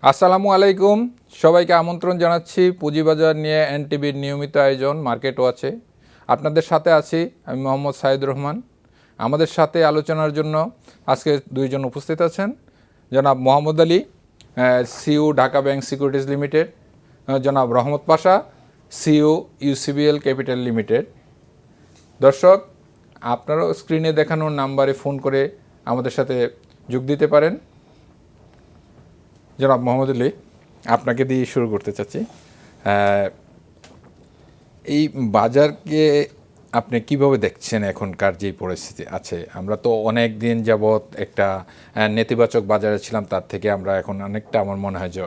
আসসালামু আলাইকুম, সবাইকে আমন্ত্রণ জানাচ্ছি পুঁজিবাজার নিয়ে এনটিভির নিয়মিত আয়োজন মার্কেট ওয়াচে। আপনাদের সাথে আছি আমি মোহাম্মদ সাইদুর রহমান। আমাদের সাথে আলোচনার জন্য আজকে দুইজন উপস্থিত আছেন, জনাব Mohammad Ali, CEO Dhaka bank securities limited, জনাব রহমত পাশা, সিইও ইউসিবিএল ক্যাপিটাল লিমিটেড। দর্শক, আপনারাও স্ক্রিনে দেখানো নাম্বারে ফোন করে আমাদের সাথে যোগ দিতে পারেন। জনাব মোহাম্মদ আলী, আপনাকে দিয়ে শুরু করতে চাচ্ছি। এই বাজারকে আপনি কিভাবে দেখছেন? এখনকার যে পরিস্থিতি আছে, আমরা তো অনেক দিন যাবৎ একটা নেতিবাচক বাজারে ছিলাম, তার থেকে আমরা এখন অনেকটা, আমার মনে হয় যে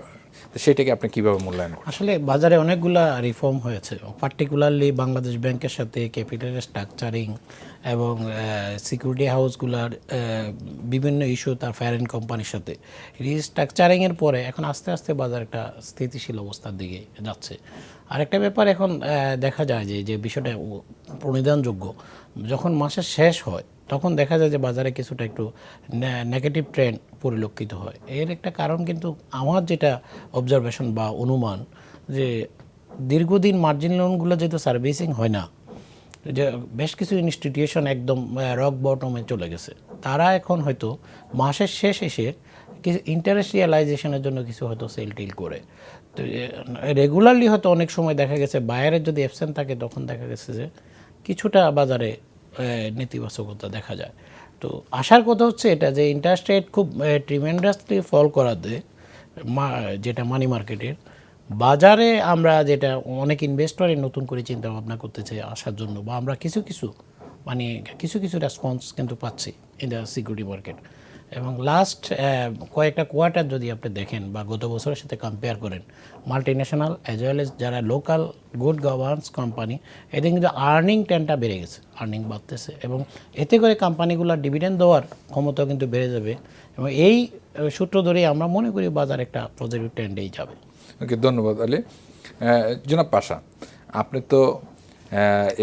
সেটাকে আপনি কিভাবে মূল্যায়ন করেন? আসলে বাজারে অনেকগুলা রিফর্ম হয়েছে, পার্টিকুলারলি বাংলাদেশ ব্যাংকের সাথে ক্যাপিটাল স্ট্রাকচারিং এবং সিকিউরিটি হাউসগুলার বিভিন্ন ইস্যু, তার ফরেন কোম্পানির সাথে রিস্ট্রাকচারিংয়ের পরে এখন আস্তে আস্তে বাজার একটা স্থিতিশীল অবস্থার দিকে যাচ্ছে। আরেকটা ব্যাপার এখন দেখা যায় যে বিষয়টা প্রণিধানযোগ্য, যখন মাসের শেষ হয় তখন দেখা যায় যে বাজারে কিছুটা একটু নেগেটিভ ট্রেন্ড পরিলক্ষিত হয়। এর একটা কারণ কিন্তু আমার যেটা অবজারভেশন বা অনুমান, যে দীর্ঘদিন মার্জিন লোনগুলো যেহেতু সার্ভিসিং হয় না, যে বেশ কিছু ইনস্টিটিউশন একদম রক বটমে চলে গেছে, তারা এখন হয়তো মাসের শেষ এসে কিছু ইন্টারেস্ট রিয়ালাইজেশনের জন্য কিছু হয়তো সেল টিল করে। তো রেগুলারলি হয়তো অনেক সময় দেখা গেছে বায়ারের যদি অ্যাবসেন্ট থাকে, তখন দেখা গেছে যে কিছুটা বাজারে নেতিবাচকতা দেখা যায়। তো আসার কথা হচ্ছে এটা, যে ইন্টারেস্ট রেট খুব ট্রিমেন্ডাসলি ফল করাতে যেটা মানি মার্কেটের বাজারে, আমরা যেটা অনেক ইনভেস্টরের নতুন করে চিন্তা ভাবনা করতেছে আসার জন্য, বা আমরা কিছু কিছু রেসপন্স কিন্তু পাচ্ছি ইন দ্য সিকিউরিটি মার্কেট। এবং লাস্ট কয়েকটা কোয়ার্টার যদি আপনি দেখেন বা গত বছরের সাথে কম্পেয়ার করেন, মাল্টিন্যাশনাল অ্যাজ ওয়েল এজ যারা লোকাল গুড গভর্নেন্স কোম্পানি, এদের কিন্তু আর্নিং ট্রেন্ডটা বেড়ে গেছে, আর্নিং বাড়তেছে, এবং এতে করে কোম্পানিগুলোর ডিভিডেন্ড দেওয়ার ক্ষমতাও কিন্তু বেড়ে যাবে। এবং এই সূত্র ধরেই আমরা মনে করি বাজার একটা পজিটিভ ট্রেন্ডেই যাবে। ওকে, ধন্যবাদ আলী। জনাব পাশা, আপনি তো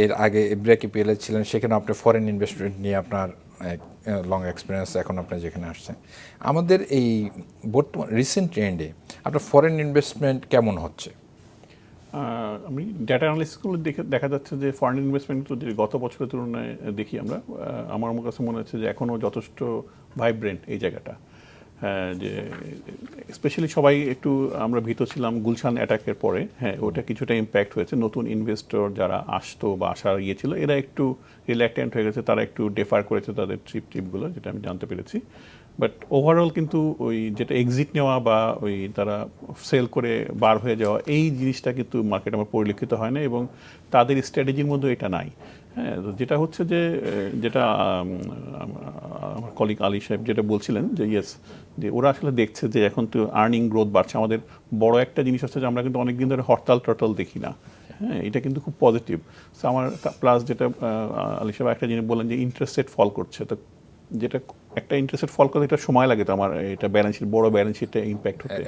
এর আগে ব্রেকিপিএলে ছিলেন, সেখানে আপনি ফরেন ইনভেস্টমেন্ট নিয়ে আপনার লং এক্সপিরিয়েন্স, এখন আপনি যেখানে আসছেন, আমাদের এই বর্তমান রিসেন্ট ট্রেন্ডে আপনার ফরেন ইনভেস্টমেন্ট কেমন হচ্ছে? আমি ডেটা অ্যানালিসিসগুলো দেখা যাচ্ছে যে ফরেন ইনভেস্টমেন্ট যদি গত বছরের তুলনায় দেখি আমরা, আমার কাছে মনে হচ্ছে যে এখনও যথেষ্ট ভাইব্রেন্ট এই জায়গাটা। যে স্পেশালি সবাই একটু আমরা ভীত ছিলাম গুলশান অ্যাটাকের পরে, ওটা কিছুটা ইম্প্যাক্ট হয়েছে। নতুন ইনভেস্টর যারা আসতো বা আসার ছিল, এরা একটু রিল্যাক্টেন্ট হয়ে গেছে, তারা একটু ডেফার করেছে তাদের ট্রিপগুলো, যেটা আমি জানতে পেরেছি। বাট ওভারঅল কিন্তু ওই যেটা এক্সিট নেওয়া বা ওই তারা সেল করে বার হয়ে যাওয়া, এই জিনিসটা কিন্তু মার্কেট আমার পরিলক্ষিত হয় না, এবং তাদের স্ট্র্যাটেজির মধ্যে এটা নাই। যেটা হচ্ছে যে যেটা আমার কলিগ আলী সাহেব যেটা বলছিলেন, যে ইয়েস, যে ওরা আসলে দেখছে যে এখন তো আর্নিং গ্রোথ বাড়ছে। আমাদের বড় একটা জিনিস হচ্ছে যে আমরা কিন্তু অনেকদিন ধরে হরতাল টরতাল দেখি না। এটা কিন্তু খুব পজিটিভ। সো আমার প্লাস যেটা আলী সাহেব একটা জিনিস বললেন যে ইন্টারেস্ট রেট ফল করছে, তো যেটা একটা ইন্টারেস্ট রেট ফল করতে এটা সময় লাগে, তো আমার এটা ব্যালেন্স শিট, বড় ব্যালেন্স শিটে ইম্প্যাক্ট হতে।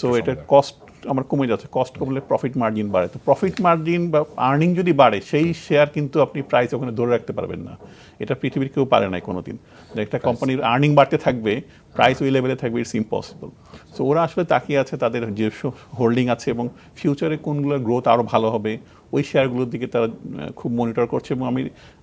সো এটার কস্ট আমার কমে যাচ্ছে, কস্ট কমলে প্রফিট মার্জিন বাড়ে। তো প্রফিট মার্জিন বা আর্নিং যদি বাড়ে, সেই শেয়ার কিন্তু আপনি প্রাইস ওখানে ধরে রাখতে পারবেন না। এটা পৃথিবীর কেউ পারে না কোনো দিন। একটা কোম্পানির আর্নিং বাড়তে থাকবে, প্রাইস ওই লেভেলে থাকবে, ইটস ইম্পসিবল। সো ওরা আসলে তাকিয়ে আছে তাদের যে হোল্ডিং আছে, এবং ফিউচারে কোনগুলোর গ্রোথ আরও ভালো হবে, ওই শেয়ারগুলোর দিকে তারা খুব মনিটর করছে। এবং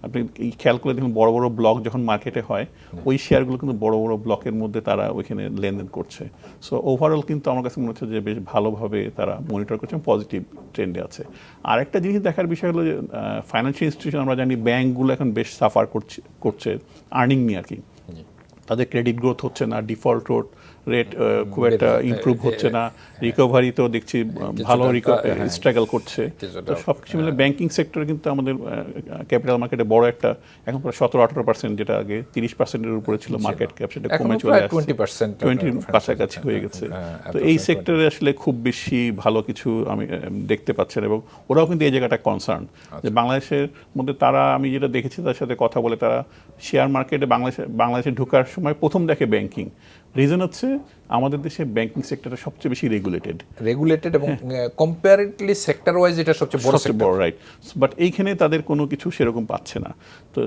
আপনি খেয়াল করে দেখুন, বড় বড় ব্লক যখন মার্কেটে হয়, ওই শেয়ারগুলো কিন্তু বড় বড় ব্লকের মধ্যে তারা ওইখানে লেনদেন করছে। সো ওভারঅল কিন্তু আমার কাছে মনে হচ্ছে যে বেশ ভালোভাবে তারা মনিটর করছে, পজিটিভ ট্রেন্ডে আছে। আর একটা জিনিস দেখার বিষয় হলো যে ফাইন্যান্সিয়াল ইনস্টিটিউশন, আমরা জানি ব্যাঙ্কগুলো এখন বেশ সাফার করছে আর্নিং নিয়ে আর কি। তাদের ক্রেডিট গ্রোথ হচ্ছে না, ডিফল্ট রেট খুব একটা ইমপ্রুভ হচ্ছে না, রিকভারি তো দেখছি ভালো স্ট্রাগল করছে। তো সব কিছু মিলে ব্যাংকিং সেক্টরে কিন্তু আমাদের ক্যাপিটাল মার্কেটে বড় একটা, এখন প্রায় 17-18%, যেটা আগে 30%-এর উপরে ছিল মার্কেট ক্যাপ, সেটা কমে চলে আসছে 20% কাছাকাছি হয়ে গেছে। তো এই সেক্টরে আসলে খুব বেশি ভালো কিছু আমি দেখতে পাচ্ছেন, এবং ওরাও কিন্তু এই জায়গাটা কনসার্ন যে বাংলাদেশের মধ্যে তারা, আমি যেটা দেখেছি তার সাথে কথা বলে, তারা শেয়ার মার্কেটে বাংলাদেশে ঢোকার সময় প্রথম দেখে ব্যাংকিং। রিজন হচ্ছে আমাদের দেশে ব্যাংকিং সেক্টরটা সবচেয়ে বেশি রেগুলেটেড এবং কম্পারেটিভলি সেক্টর ওয়াইজ এটা সবচেয়ে বড় সবচেয়ে বড়, রাইট। বাট এইখানে তাদের কোনো কিছু সেরকম পাচ্ছে না। তো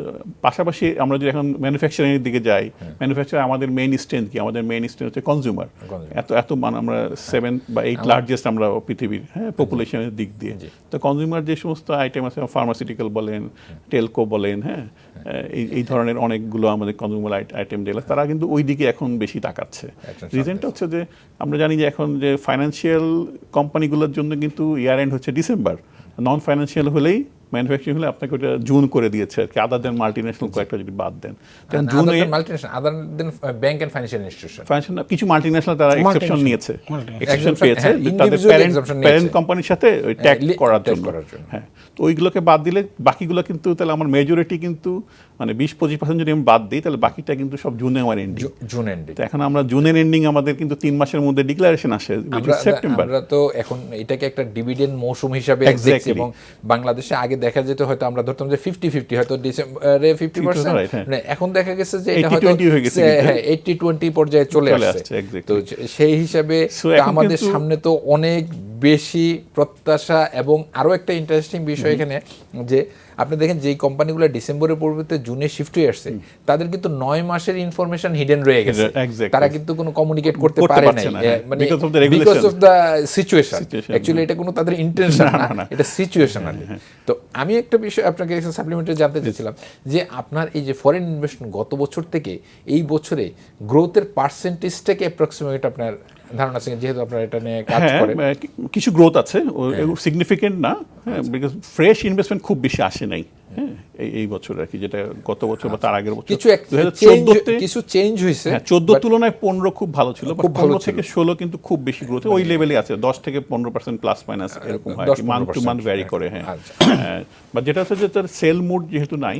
পাশাপাশি আমরা যদি এখন ম্যানুফ্যাকচারিং এর দিকে যাই, ম্যানুফ্যাকচার আমাদের মেইন স্ট্রেংথ কি? আমাদের মেইন স্ট্রেংথ হচ্ছে কনজিউমার। এত আমরা 7 বা 8 লার্জেস্ট আমরা পৃথিবীর, হ্যাঁ, পপুলেশনের দিক দিয়ে। তো কনজিউমার যে সমস্ত আইটেম আছে, ফার্মাসিউটিক্যাল বলেন, টেলকো বলেন, হ্যাঁ, এই ধরনের অনেকগুলো আমাদের কনজিউমার আইটেম যেগুলো, তারা কিন্তু ওই দিকে এখন বেশি তাকাচ্ছে। রিজনটা হচ্ছে যে আমরা জানি যে এখন যে ফাইন্যান্সিয়াল কোম্পানিগুলোর জন্য কিন্তু ইয়ার এন্ড হচ্ছে ডিসেম্বর, নন ফাইন্যান্সিয়াল হলেই, ম্যানুফ্যাকচারিং হলে আপনাকে ওটা জুন করে দিয়েছে আর কি, আদার দেন মাল্টিন্যাশনাল কয়েকটা যদি বাদ দেন। জুনে আদার দেন ব্যাংক এন্ড ফাইন্যান্সিয়াল ইনস্টিটিউশন, কিছু মাল্টিন্যাশনাল তারা এক্সেপশন নিয়েছে, এক্সেপশন পেয়েছে হ্যাঁ, তাদের individual প্যারেন্ট কোম্পানির সাথে ট্যাগ করার tag জন্য। করার জন্য। হ্যাঁ, তো ওইগুলোকে বাদ দিলে বাকিগুলো কিন্তু, তাহলে আমার মেজরিটি কিন্তু মানে 20-25% যদি আমি বাদ দিই, তাহলে বাকিটা কিন্তু সব জুনে আমার এন্ডিং। June ending. তো এখন আমরা জুনের এন্ডিং, আমাদের কিন্তু 3 মাসের মধ্যে ডিক্লারেশন আসে সেপ্টেম্বর। আমরা তো এখন এটাকে একটা ডিভিডেন্ড মৌসুম হিসাবে দেখছি, এবং বাংলাদেশে আগে দেখা যেত হয়তো আমরা ধরতাম যে 50-50, হয়তো ডিসেম্বরে 50%, মানে এখন দেখা গেছে যে এটা হয়তো 80-20 হয়ে গেছে, 80-20 পর্যায়ে চলে আসছে। তো সেই হিসাবে আমাদের সামনে তো অনেক বেশি প্রত্যাশা। এবং আরো একটা ইন্টারেস্টিং বিষয় এখানে, যে আপনি দেখেন যেই কোম্পানিগুলো ডিসেম্বরের পূর্বে জুনে শিফট হয়ে আসছে, তাদের কিন্তু 9 মাসের ইনফরমেশন হিডেন রয়ে গেছে। তারা কিন্তু কোনো কমিউনিকেট করতে পারে নাই, মানে because of the situation. Actually এটা কোনো তাদের ইন্টেনশন না, এটা সিচুয়েশনালি। তো আমি একটা বিষয় আপনাকে সাপ্লিমেন্টারি জানতে চাইছিলাম, যে আপনার এই যে ফরেন ইনভেস্টমেন্ট গত বছর থেকে এই বছরে গ্রোথের পার্সেন্টেজটাকে অ্যাপ্রক্সিমেট আপনার ধারণা আছে, যেহেতু আপনারা এটা নিয়ে কাজ করেন? কিছু গ্রোথ আছে, সিগনিফিকেন্ট না, বিকজ ফ্রেশ ইনভেস্টমেন্ট খুব বেশি আসে নাই, হ্যাঁ, এই বছর আর কি, যেটা গত বছর বা তার আগের বছর কিছু চেঞ্জ হয়েছে। 14 তুলনায় 15 খুব ভালো ছিল, 15 থেকে 16 কিন্তু খুব বেশি গ্রোথ ওই লেভেলে আছে, 10 থেকে 15% প্লাস মাইনাস এরকম হয়, মান্থ টু মান্থ ভ্যারি করে। হ্যাঁ, বা যেটা হচ্ছে যে তার সেল মুড যেহেতু নাই,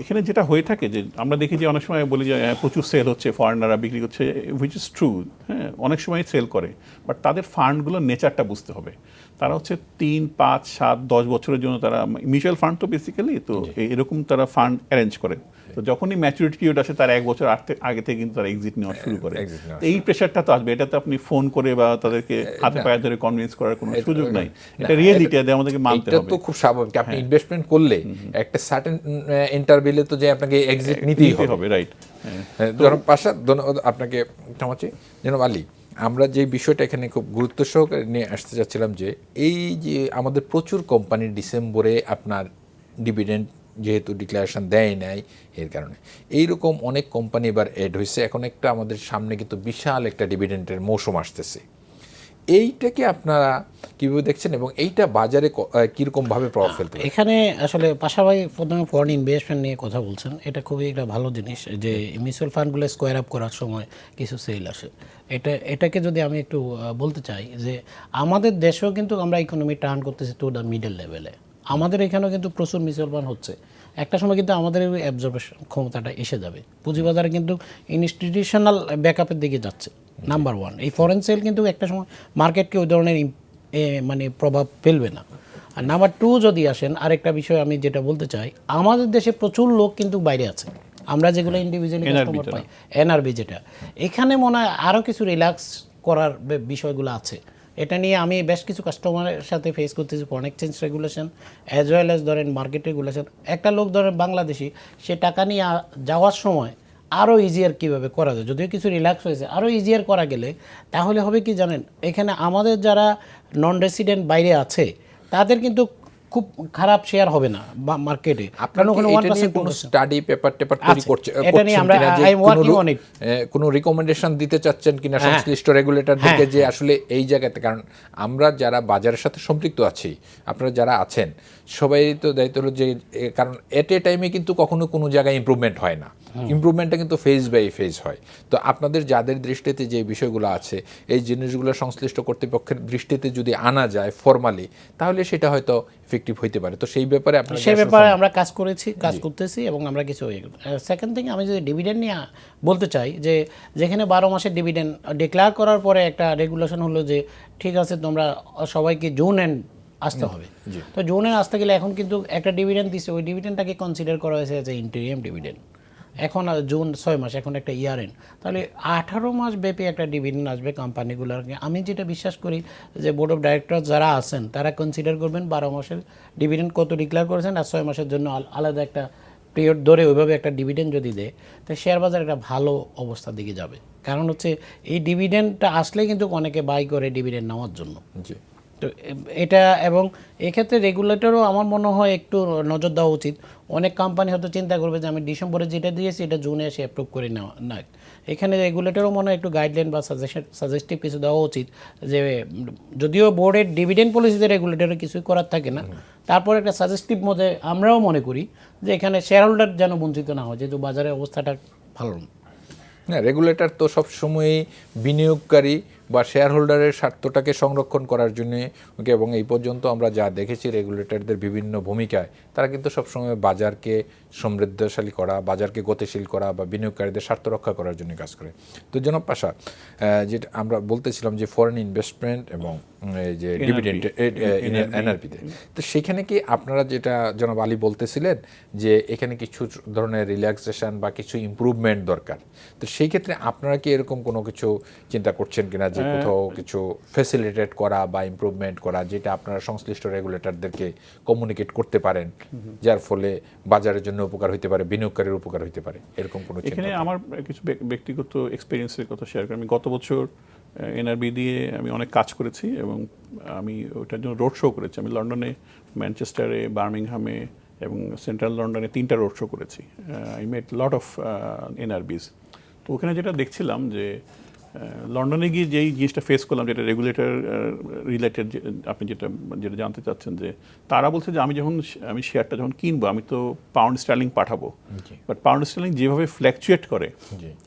এখানে যেটা হয়ে থাকে যে আমরা দেখি যে অনেক সময় বলি যে প্রচুর সেল হচ্ছে, ফরেনাররা বিক্রি করছে, হুইচ ইজ ট্রু, হ্যাঁ, অনেক সময় সেল করে, বাট তাদের ফান্ডগুলোর নেচারটা বুঝতে হবে। তারা হচ্ছে 3, 5, 7, 10 বছরের জন্য তারা মিউচুয়াল ফান্ড তো বেসিক্যালি, তো এরকম তারা ফান্ড অ্যারেঞ্জ করে। তো যখনই ম্যাচুরিটি পিরিয়ড আসে, তার 1 বছর আগে থেকে কিন্তু তারা এক্সিট নেওয়া শুরু করে। এই প্রেশারটা তো আসবে, এটাতে আপনি ফোন করে বা তাদেরকে হাতে পায়ে ধরে কনভিন্স করার কোনো সুযোগ নাই, এটা রিয়েলিটি, আমাদেরকে মানতে হবে। এটা তো খুব স্বাভাবিক, আপনি ইনভেস্টমেন্ট করলে একটা সার্টেন ইন্টারভ্যালে তো যে আপনাকে এক্সিট নিতেই হবে, রাইট। ধরুন ধন্যবাদ আপনাকে থামাচ্ছি। জনাব আলী, আমরা যে বিষয়টা এখানে খুব গুরুত্ব সহকারে নিয়ে আসতে চাচ্ছিলাম, যে এই যে আমাদের প্রচুর কোম্পানি ডিসেম্বরে আপনার ডিভিডেন্ড যেহেতু ডিক্লারেশন দেয় নাই, এর কারণে এইরকম অনেক কোম্পানি এবার এড হয়েছে। এখন একটা আমাদের সামনে কিন্তু বিশাল একটা ডিভিডেন্টের মৌসুম আসতেছে, এইটাকে আপনারা কিভাবে দেখছেন এবং এইটা বাজারে কীরকমভাবে প্রভাব ফেলতে পারে? এখানে আসলে পাশাপাশি প্রথমে ফরেন ইনভেস্টমেন্ট নিয়ে কথা বলছেন, এটা খুবই একটা ভালো জিনিস, যে মিউচুয়াল ফান্ডগুলো স্কোয়ার আপ করার সময় কিছু সেল আসে। এটাকে যদি আমি একটু বলতে চাই, যে আমাদের দেশেও কিন্তু আমরা ইকোনমি টার্ন করতেছি টু দ্য মিডল লেভেলে, আমাদের এখানেও কিন্তু প্রচুর মিউচুয়াল ফান্ড হচ্ছে। একটা সময় কিন্তু আমাদের অ্যাবজর্বেশন ক্ষমতাটা এসে যাবে, পুঁজিবাজারে কিন্তু ইনস্টিটিউশনাল ব্যাকআপের দিকে যাচ্ছে। নাম্বার 1, এই ফরেন সেল কিন্তু একটা সময় মার্কেটকে ওই ধরনের মানে প্রভাব ফেলবে না। আর নাম্বার 2 যদি আসেন, আরেকটা বিষয় আমি যেটা বলতে চাই, আমাদের দেশে প্রচুর লোক কিন্তু বাইরে আছে, আমরা যেগুলো ইন্ডিভিজুয়ালি কাস্টমার পাই, এনআরবি যেটা, এখানে মনে হয় আরও কিছু রিল্যাক্স করার বিষয়গুলো আছে। এটা নিয়ে আমি বেশ কিছু কাস্টমারের সাথে ফেস করতেছি, foreign exchange regulation as well as ধরেন মার্কেট রেগুলেশন। একটা লোক ধরেন বাংলাদেশি, সে টাকা নিয়ে যাওয়ার সময় আরও ইজিয়ার কীভাবে করা যায়, যদিও কিছু রিল্যাক্স হয়েছে, আরও ইজিয়ার করা গেলে তাহলে হবে কি জানেন, এখানে আমাদের যারা নন রেসিডেন্ট বাইরে আছে তাদের কিন্তু খুব খারাপ শেয়ার হবে না মার্কেটে। আপনারা কোনো 1% কোনো স্টাডি পেপার তৈরি করছেন কোনো রিকমেন্ডেশন দিতে চাচ্ছেন কিনা সংশ্লিষ্ট রেগুলেটরদেরকে, যে আসলে এই জায়গাতে, কারণ আমরা যারা বাজারের সাথে সম্পৃক্ত আছি, আপনারা যারা আছেন সবাই তো দায়িত্ব হলো যে, কারণ এট এ টাইমে কিন্তু কখনো কোনো জায়গায় ইমপ্রুভমেন্ট হয় না, ইমপ্রুভমেন্টটা কিন্তু ফেজ বাই ফেজ হয়। তো আপনাদের যাদের দৃষ্টিতে যে বিষয়গুলো আছে, এই জিনিসগুলো সংশ্লিষ্ট কর্তৃপক্ষের দৃষ্টিতে যদি আনা যায় ফর্মালি, তাহলে সেটা হয়তো ইফেক্টিভ হইতে পারে। তো সেই ব্যাপারে আমরা কাজ করতেছি এবং আমরা কিছু সেকেন্ড থিং, আমি যদি ডিভিডেন্ড নিয়ে বলতে চাই, যে যেখানে 12 মাসের ডিভিডেন্ড ডিক্লেয়ার করার পরে একটা রেগুলেশন হলো যে ঠিক আছে, তোমরা সবাইকে জুন এন্ড আসতে হবে। তো জুনে আসতে গেলে এখন কিন্তু একটা ডিভিডেন্ড দিচ্ছে, ওই ডিভিডেন্ডটাকে কনসিডার করা হয়েছে যে ইন্টেরিয়াম ডিভিডেন্ড। এখন আর জুন 6 মাস, এখন একটা ইয়ার এন্ড, তাহলে 18 মাস ব্যাপী একটা ডিভিডেন্ড আসবে কোম্পানিগুলোর। আমি যেটা বিশ্বাস করি যে বোর্ড অফ ডাইরেক্টর যারা আছেন তারা কনসিডার করবেন 12 মাসের ডিভিডেন্ড কত ডিক্লেয়ার করেছেন আর 6 মাসের জন্য আলাদা একটা পিরিয়ড ধরে ওইভাবে একটা ডিভিডেন্ড যদি দেয়, তাই শেয়ার বাজার একটা ভালো অবস্থার দিকে যাবে। কারণ হচ্ছে এই ডিভিডেন্ডটা আসলে কিন্তু অনেকে বাই করে ডিভিডেন্ড নেওয়ার জন্য। জি। তো এটা, এবং এক্ষেত্রে রেগুলেটরও আমার মনে হয় একটু নজর দেওয়া উচিত। অনেক কোম্পানি হয়তো চিন্তা করবে যে আমি ডিসেম্বরে যেটা দিয়েছি এটা জুনে এসে অ্যাপ্রুভ করে নেওয়া না, এখানে রেগুলেটরও মনে হয় একটু গাইডলাইন বা সাজেস্টিভ কিছু দেওয়া উচিত যে যদিও বোর্ডের ডিভিডেন্ড পলিসিতে রেগুলেটরের কিছুই করার থাকে না, তারপর একটা সাজেস্টিভ মধ্যে আমরাও মনে করি যে এখানে শেয়ার হোল্ডার যেন বঞ্চিত না হয়, যেহেতু বাজারের অবস্থাটা ভালো না। না, রেগুলেটর তো সবসময়ই বিনিয়োগকারী বা শেয়ার হোল্ডারের স্বার্থটাকে সংরক্ষণ করার জন্য, এবং এই পর্যন্ত আমরা যা দেখেছি রেগুলেটরদের বিভিন্ন ভূমিকায়, তারা কিন্তু সবসময় বাজারকে সমৃদ্ধশালী করা, বাজারকে গতিশীল করা বা বিনিয়োগকারীদের স্বার্থ রক্ষা করার জন্য কাজ করে। তো জনাব পাশা, যেটা আমরা বলতেছিলাম যে ফরেন ইনভেস্টমেন্ট এবং এই যে ডিভিডেন্ড এনআরপিতে, তো সেখানে কি আপনারা যেটা জনাব আলী বলতেছিলেন যে এখানে কিছু ধরনের রিল্যাক্সেশন বা কিছু ইমপ্রুভমেন্ট দরকার, তো সেই ক্ষেত্রে আপনারা কি এরকম কোনো কিছু চিন্তা করছেন কিনা যে কোথাও কিছু ফ্যাসিলিটেট করা বা ইমপ্রুভমেন্ট করা, যেটা আপনারা সংশ্লিষ্ট রেগুলেটরদেরকে কমিউনিকেট করতে পারেন, যার ফলে বাজারের জন্য উপকার হতে পারে, বিনিয়োগকারীর উপকার হতে পারে, এরকম কোনো চিন্তা? এখানে আমার কিছু ব্যক্তিগত এক্সপিরিয়েন্সের কথা শেয়ার করি। আমি গত বছর এনআরবি দিয়ে আমি অনেক কাজ করেছি এবং আমি ওটার জন্য রোড শো করেছি। আমি লন্ডনে, ম্যানচেস্টারে, বার্মিংহামে এবং সেন্ট্রাল লন্ডনে 3টা রোড শো করেছি। I met lot of NRBs. তো ওখানে যেটা দেখছিলাম যে লন্ডনে গিয়ে যেই জিনিসটা ফেস করলাম, যেটা রেগুলেটর রিলেটেড, আপনি যেটা যেটা জানতে চাচ্ছেন, যে তারা বলছে যে আমি শেয়ারটা যখন কিনবো আমি তো পাউন্ড স্টার্লিং পাঠাবো, বাট পাউন্ড স্টার্লিং যেভাবে ফ্ল্যাকচুয়েট করে,